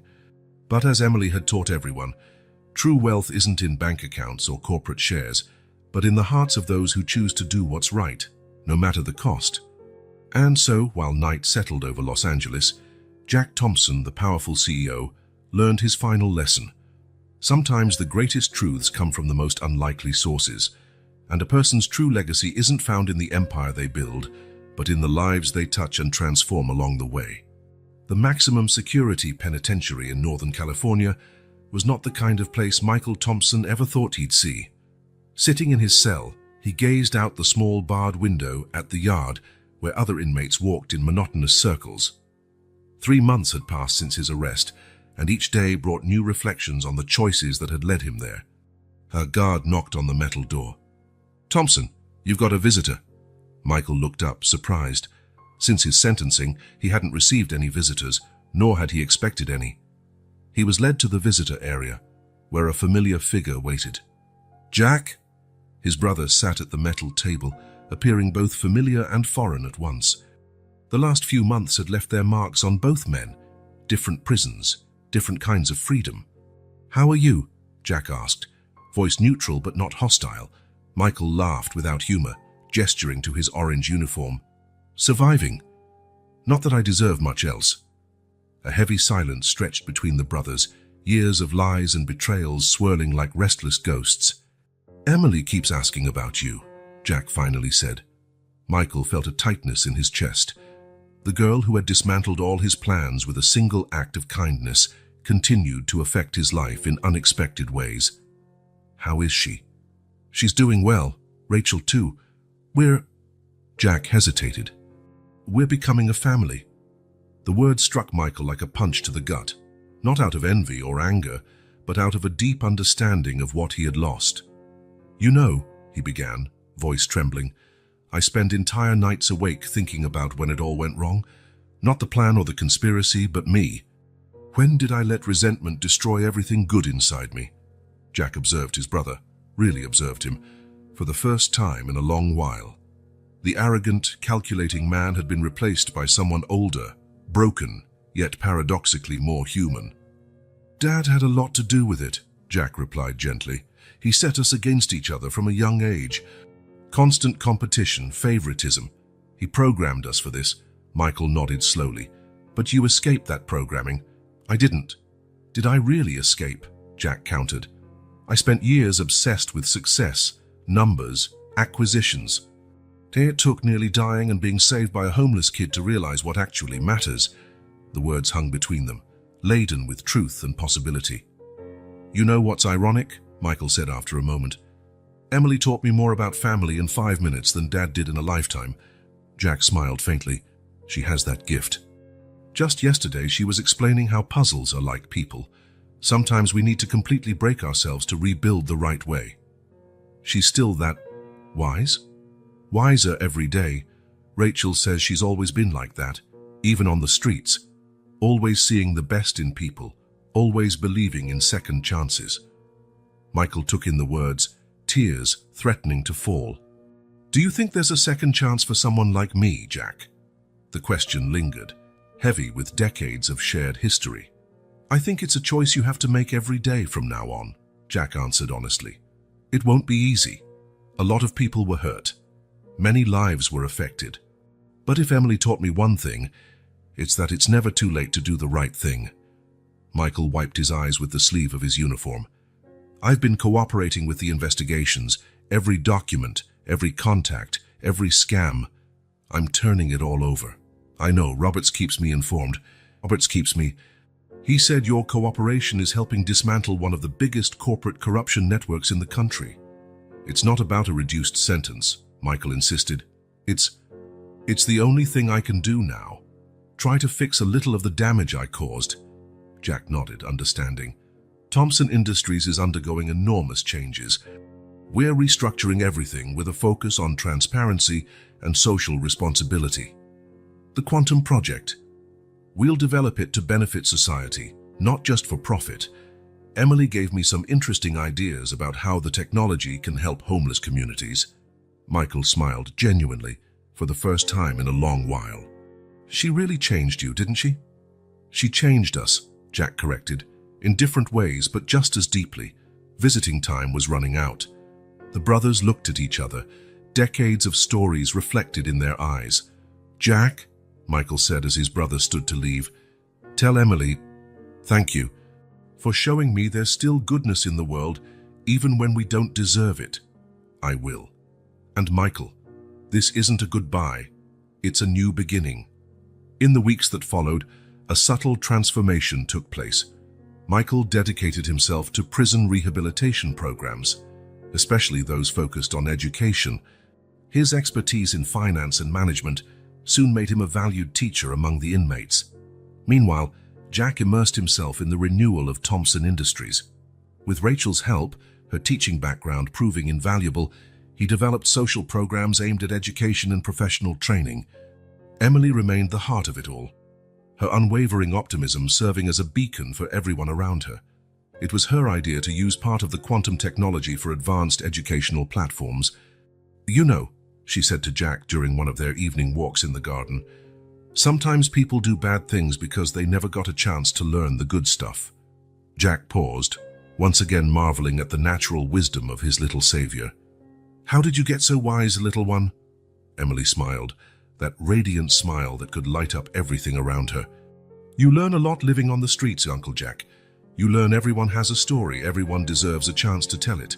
But as Emily had taught everyone, true wealth isn't in bank accounts or corporate shares, but in the hearts of those who choose to do what's right, no matter the cost. And so, while night settled over Los Angeles, Jack Thompson, the powerful CEO, learned his final lesson. Sometimes the greatest truths come from the most unlikely sources, and a person's true legacy isn't found in the empire they build, but in the lives they touch and transform along the way. The maximum security penitentiary in Northern California was not the kind of place Michael Thompson ever thought he'd see. Sitting in his cell, he gazed out the small barred window at the yard where other inmates walked in monotonous circles. 3 months had passed since his arrest, and each day brought new reflections on the choices that had led him there. A guard knocked on the metal door. "Thompson, you've got a visitor." Michael looked up, surprised. Since his sentencing, he hadn't received any visitors, nor had he expected any. He was led to the visitor area, where a familiar figure waited. "Jack?" His brother sat at the metal table, appearing both familiar and foreign at once. The last few months had left their marks on both men. Different prisons, different kinds of freedom. "How are you?" Jack asked, voice neutral but not hostile. Michael laughed without humor, gesturing to his orange uniform. "Surviving. Not that I deserve much else." A heavy silence stretched between the brothers, years of lies and betrayals swirling like restless ghosts. "Emily keeps asking about you," Jack finally said. Michael felt a tightness in his chest. The girl who had dismantled all his plans with a single act of kindness continued to affect his life in unexpected ways. "How is she?" "She's doing well. Rachel too. Jack hesitated. "We're becoming a family." The word struck Michael like a punch to the gut, not out of envy or anger, but out of a deep understanding of what he had lost. "You know," he began, voice trembling, "I spend entire nights awake thinking about when it all went wrong. Not the plan or the conspiracy, but me. When did I let resentment destroy everything good inside me?" Jack observed his brother, really observed him, for the first time in a long while. The arrogant, calculating man had been replaced by someone older, broken, yet paradoxically more human. "Dad had a lot to do with it," Jack replied gently. "He set us against each other from a young age. Constant competition, favoritism. He programmed us for this." Michael nodded slowly. "But you escaped that programming. I didn't." "Did I really escape?" Jack countered. "I spent years obsessed with success, numbers, acquisitions. It took nearly dying and being saved by a homeless kid to realize what actually matters." The words hung between them, laden with truth and possibility. "You know what's ironic?" Michael said after a moment. "Emily taught me more about family in 5 minutes than Dad did in a lifetime." Jack smiled faintly. "She has that gift. Just yesterday she was explaining how puzzles are like people. Sometimes we need to completely break ourselves to rebuild the right way. She's still that wise? Wiser every day. Rachel says she's always been like that, even on the streets. Always seeing the best in people, always believing in second chances." Michael took in the words, tears threatening to fall. "Do you think there's a second chance for someone like me, Jack?" The question lingered, heavy with decades of shared history. I think it's a choice you have to make every day from now on, Jack answered honestly. It won't be easy. A lot of people were hurt. Many lives were affected. But if Emily taught me one thing, it's that it's never too late to do the right thing. Michael wiped his eyes with the sleeve of his uniform. I've been cooperating with the investigations, every document, every contact, every scam. I'm turning it all over. I know, Roberts keeps me informed. He said your cooperation is helping dismantle one of the biggest corporate corruption networks in the country. It's not about a reduced sentence, Michael insisted. It's the only thing I can do now. Try to fix a little of the damage I caused. Jack nodded, understanding. Thompson Industries is undergoing enormous changes. We're restructuring everything with a focus on transparency and social responsibility. The Quantum Project. We'll develop it to benefit society, not just for profit. Emily gave me some interesting ideas about how the technology can help homeless communities. Michael smiled genuinely, for the first time in a long while. She really changed you, didn't she? She changed us, Jack corrected, in different ways but just as deeply. Visiting time was running out. The brothers looked at each other, decades of stories reflected in their eyes. Jack, Michael said as his brother stood to leave, tell Emily, thank you, for showing me there's still goodness in the world, even when we don't deserve it. I will. And Michael, this isn't a goodbye, it's a new beginning. In the weeks that followed, a subtle transformation took place. Michael dedicated himself to prison rehabilitation programs, especially those focused on education. His expertise in finance and management soon made him a valued teacher among the inmates. Meanwhile, Jack immersed himself in the renewal of Thompson Industries. With Rachel's help, her teaching background proving invaluable, he developed social programs aimed at education and professional training. Emily remained the heart of it all, her unwavering optimism serving as a beacon for everyone around her. It was her idea to use part of the quantum technology for advanced educational platforms. You know, she said to Jack during one of their evening walks in the garden, sometimes people do bad things because they never got a chance to learn the good stuff. Jack paused, once again marveling at the natural wisdom of his little savior. How did you get so wise, little one? Emily smiled, that radiant smile that could light up everything around her. You learn a lot living on the streets, Uncle Jack. You learn everyone has a story, everyone deserves a chance to tell it.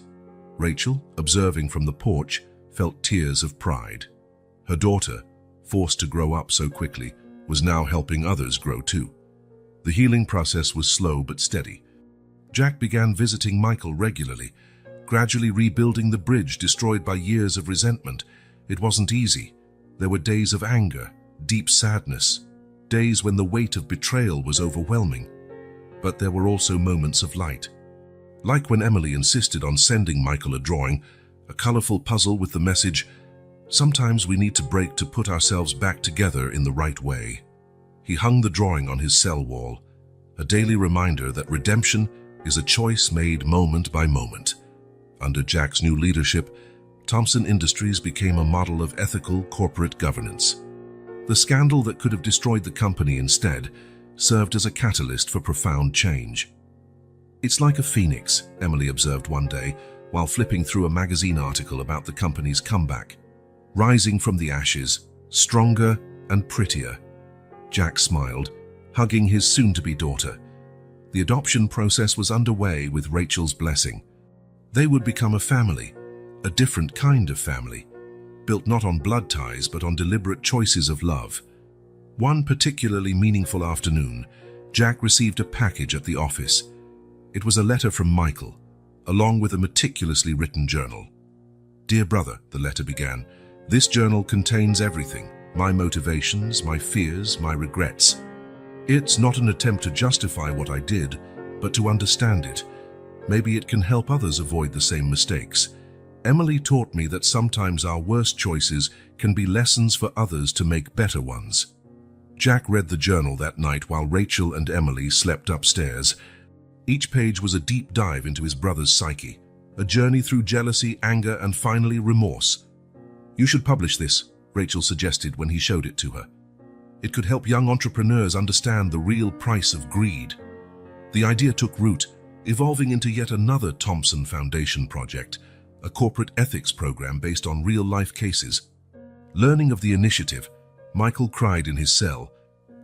Rachel, observing from the porch, felt tears of pride. Her daughter, forced to grow up so quickly, was now helping others grow too. The healing process was slow but steady. Jack began visiting Michael regularly, gradually rebuilding the bridge destroyed by years of resentment. It wasn't easy. There were days of anger, deep sadness, days when the weight of betrayal was overwhelming. But there were also moments of light. Like when Emily insisted on sending Michael a drawing, a colorful puzzle with the message, sometimes we need to break to put ourselves back together in the right way. He hung the drawing on his cell wall, a daily reminder that redemption is a choice made moment by moment. Under Jack's new leadership, Thompson Industries became a model of ethical corporate governance. The scandal that could have destroyed the company instead served as a catalyst for profound change. It's like a phoenix, Emily observed one day while flipping through a magazine article about the company's comeback. Rising from the ashes, stronger and prettier. Jack smiled, hugging his soon-to-be daughter. The adoption process was underway with Rachel's blessing. They would become a family, a different kind of family, built not on blood ties but on deliberate choices of love. One particularly meaningful afternoon, Jack received a package at the office. It was a letter from Michael, along with a meticulously written journal. Dear brother, the letter began, this journal contains everything, my motivations, my fears, my regrets. It's not an attempt to justify what I did, but to understand it. Maybe it can help others avoid the same mistakes. Emily taught me that sometimes our worst choices can be lessons for others to make better ones. Jack read the journal that night while Rachel and Emily slept upstairs. Each page was a deep dive into his brother's psyche, a journey through jealousy, anger, and finally remorse. You should publish this, Rachel suggested when he showed it to her. It could help young entrepreneurs understand the real price of greed. The idea took root, evolving into yet another Thompson Foundation project, a corporate ethics program based on real-life cases. Learning of the initiative, Michael cried in his cell,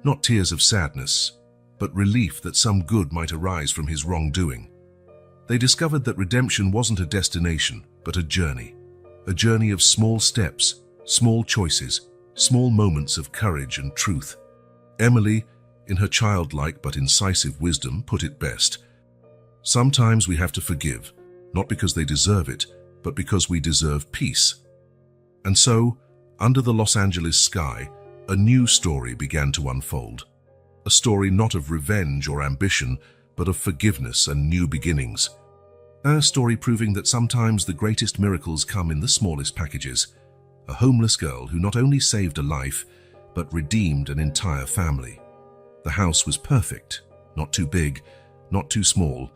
not tears of sadness, but relief that some good might arise from his wrongdoing. They discovered that redemption wasn't a destination, but a journey of small steps, small choices, small moments of courage and truth. Emily, in her childlike but incisive wisdom, put it best. Sometimes we have to forgive, not because they deserve it, but because we deserve peace. And so, under the Los Angeles sky, a new story began to unfold. A story not of revenge or ambition, but of forgiveness and new beginnings. A story proving that sometimes the greatest miracles come in the smallest packages. A homeless girl who not only saved a life, but redeemed an entire family. The house was perfect, not too big, not too small,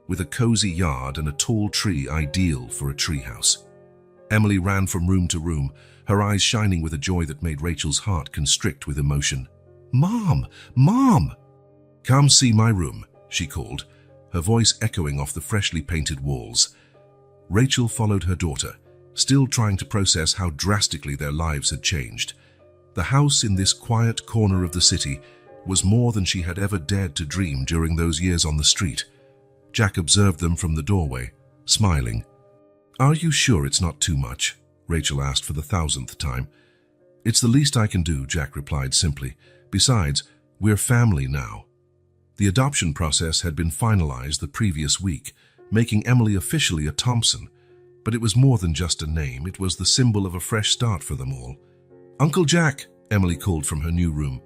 with a cozy yard and a tall tree ideal for a treehouse. Emily ran from room to room, her eyes shining with a joy that made Rachel's heart constrict with emotion. "Mom! Mom!" "Come see my room," she called, her voice echoing off the freshly painted walls. Rachel followed her daughter, still trying to process how drastically their lives had changed. The house in this quiet corner of the city was more than she had ever dared to dream during those years on the street. Jack observed them from the doorway, smiling. "Are you sure it's not too much?" Rachel asked for the 1,000th time. "It's the least I can do," Jack replied simply. "Besides, we're family now." The adoption process had been finalized the previous week, making Emily officially a Thompson. But it was more than just a name, it was the symbol of a fresh start for them all. "Uncle Jack," Emily called from her new room.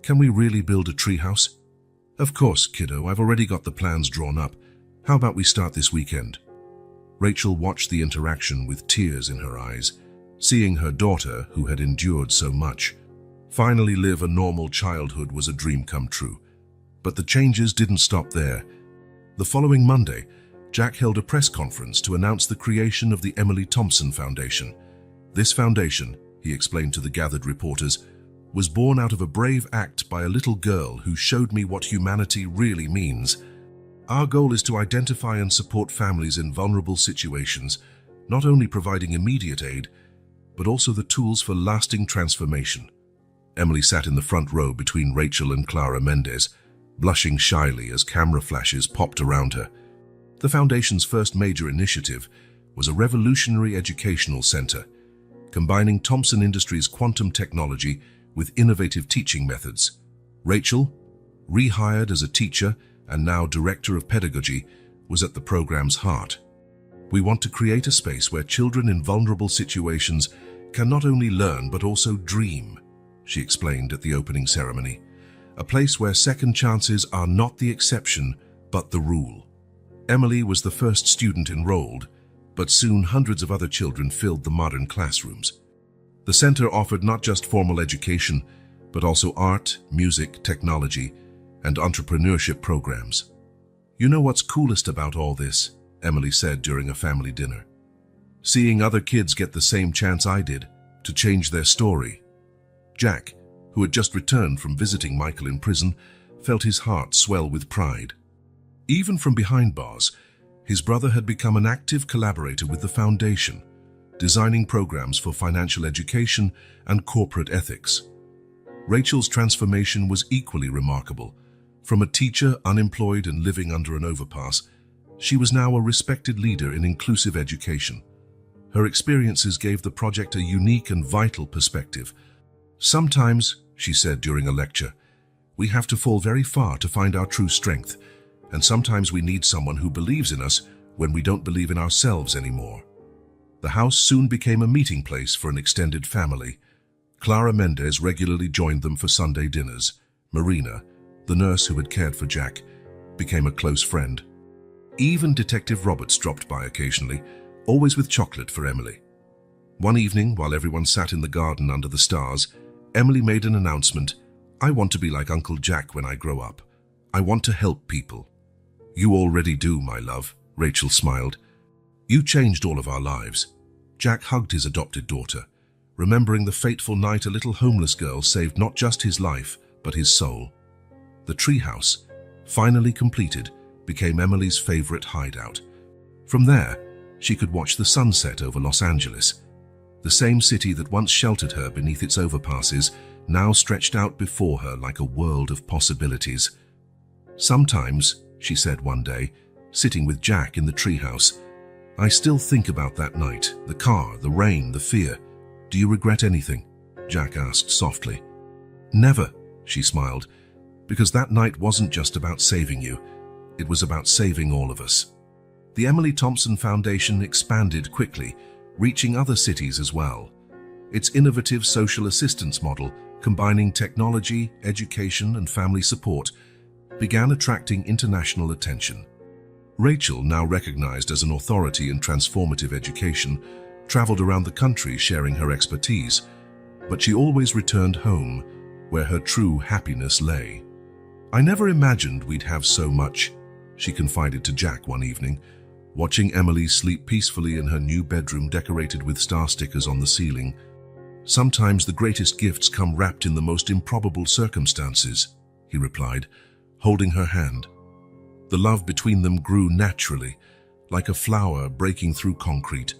"Can we really build a treehouse?" "Of course, kiddo, I've already got the plans drawn up. How about we start this weekend?" Rachel watched the interaction with tears in her eyes, seeing her daughter, who had endured so much, finally live a normal childhood was a dream come true. But the changes didn't stop there. The following Monday, Jack held a press conference to announce the creation of the Emily Thompson Foundation. This foundation, he explained to the gathered reporters, was born out of a brave act by a little girl who showed me what humanity really means. Our goal is to identify and support families in vulnerable situations, not only providing immediate aid, but also the tools for lasting transformation. Emily sat in the front row between Rachel and Clara Mendez, blushing shyly as camera flashes popped around her. The Foundation's first major initiative was a revolutionary educational center, combining Thompson Industries' quantum technology with innovative teaching methods. Rachel, rehired as a teacher and now director of pedagogy, was at the program's heart. "We want to create a space where children in vulnerable situations can not only learn but also dream," she explained at the opening ceremony. "A place where second chances are not the exception, but the rule." Emily was the first student enrolled, but soon hundreds of other children filled the modern classrooms. The center offered not just formal education, but also art, music, technology, and entrepreneurship programs. "You know what's coolest about all this?" Emily said during a family dinner. "Seeing other kids get the same chance I did, to change their story." Jack, who had just returned from visiting Michael in prison, felt his heart swell with pride. Even from behind bars, his brother had become an active collaborator with the Foundation, designing programs for financial education and corporate ethics. Rachel's transformation was equally remarkable. From a teacher unemployed and living under an overpass, she was now a respected leader in inclusive education. Her experiences gave the project a unique and vital perspective. "Sometimes," she said during a lecture, "we have to fall very far to find our true strength, and sometimes we need someone who believes in us when we don't believe in ourselves anymore." The house soon became a meeting place for an extended family. Clara Mendez regularly joined them for Sunday dinners. Marina, the nurse who had cared for Jack, became a close friend. Even Detective Roberts dropped by occasionally, always with chocolate for Emily. One evening, while everyone sat in the garden under the stars, Emily made an announcement. "I want to be like Uncle Jack when I grow up. I want to help people." "You already do, my love," Rachel smiled. "You changed all of our lives." Jack hugged his adopted daughter, remembering the fateful night a little homeless girl saved not just his life, but his soul. The treehouse, finally completed, became Emily's favorite hideout. From there, she could watch the sunset over Los Angeles. The same city that once sheltered her beneath its overpasses now stretched out before her like a world of possibilities. "Sometimes," she said one day, sitting with Jack in the treehouse, "I still think about that night, the car, the rain, the fear. Do you regret anything?" Jack asked softly. "Never," she smiled, "because that night wasn't just about saving you. It was about saving all of us." The Emily Thompson Foundation expanded quickly, reaching other cities as well. Its innovative social assistance model, combining technology, education, and family support, began attracting international attention. Rachel, now recognized as an authority in transformative education, traveled around the country sharing her expertise, but she always returned home, where her true happiness lay. "I never imagined we'd have so much," she confided to Jack one evening, watching Emily sleep peacefully in her new bedroom decorated with star stickers on the ceiling. "Sometimes the greatest gifts come wrapped in the most improbable circumstances," he replied, holding her hand. The love between them grew naturally, like a flower breaking through concrete,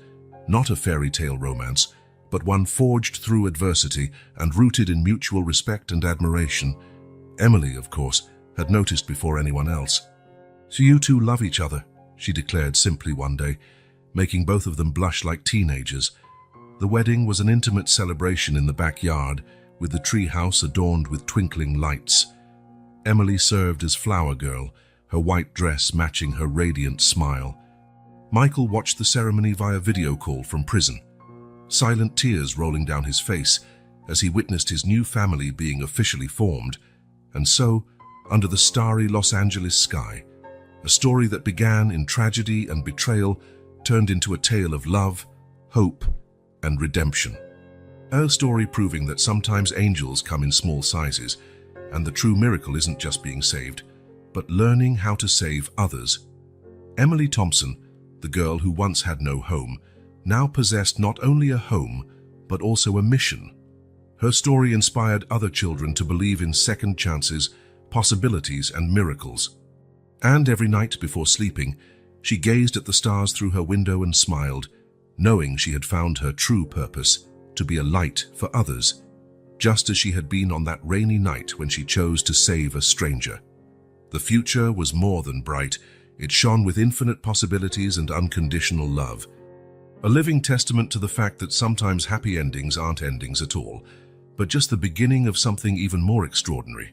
not a fairy tale romance, but one forged through adversity and rooted in mutual respect and admiration. Emily, of course, had noticed before anyone else. "So you two love each other," she declared simply one day, making both of them blush like teenagers. The wedding was an intimate celebration in the backyard, with the treehouse adorned with twinkling lights. Emily served as flower girl, her white dress matching her radiant smile. Michael watched the ceremony via video call from prison, silent tears rolling down his face as he witnessed his new family being officially formed. And so, under the starry Los Angeles sky, a story that began in tragedy and betrayal turned into a tale of love, hope, and redemption. A story proving that sometimes angels come in small sizes, and the true miracle isn't just being saved, but learning how to save others. Emily Thompson, the girl who once had no home, now possessed not only a home, but also a mission. Her story inspired other children to believe in second chances, possibilities, and miracles. And every night before sleeping, she gazed at the stars through her window and smiled, knowing she had found her true purpose, to be a light for others, just as she had been on that rainy night when she chose to save a stranger. The future was more than bright. It shone with infinite possibilities and unconditional love. A living testament to the fact that sometimes happy endings aren't endings at all, but just the beginning of something even more extraordinary.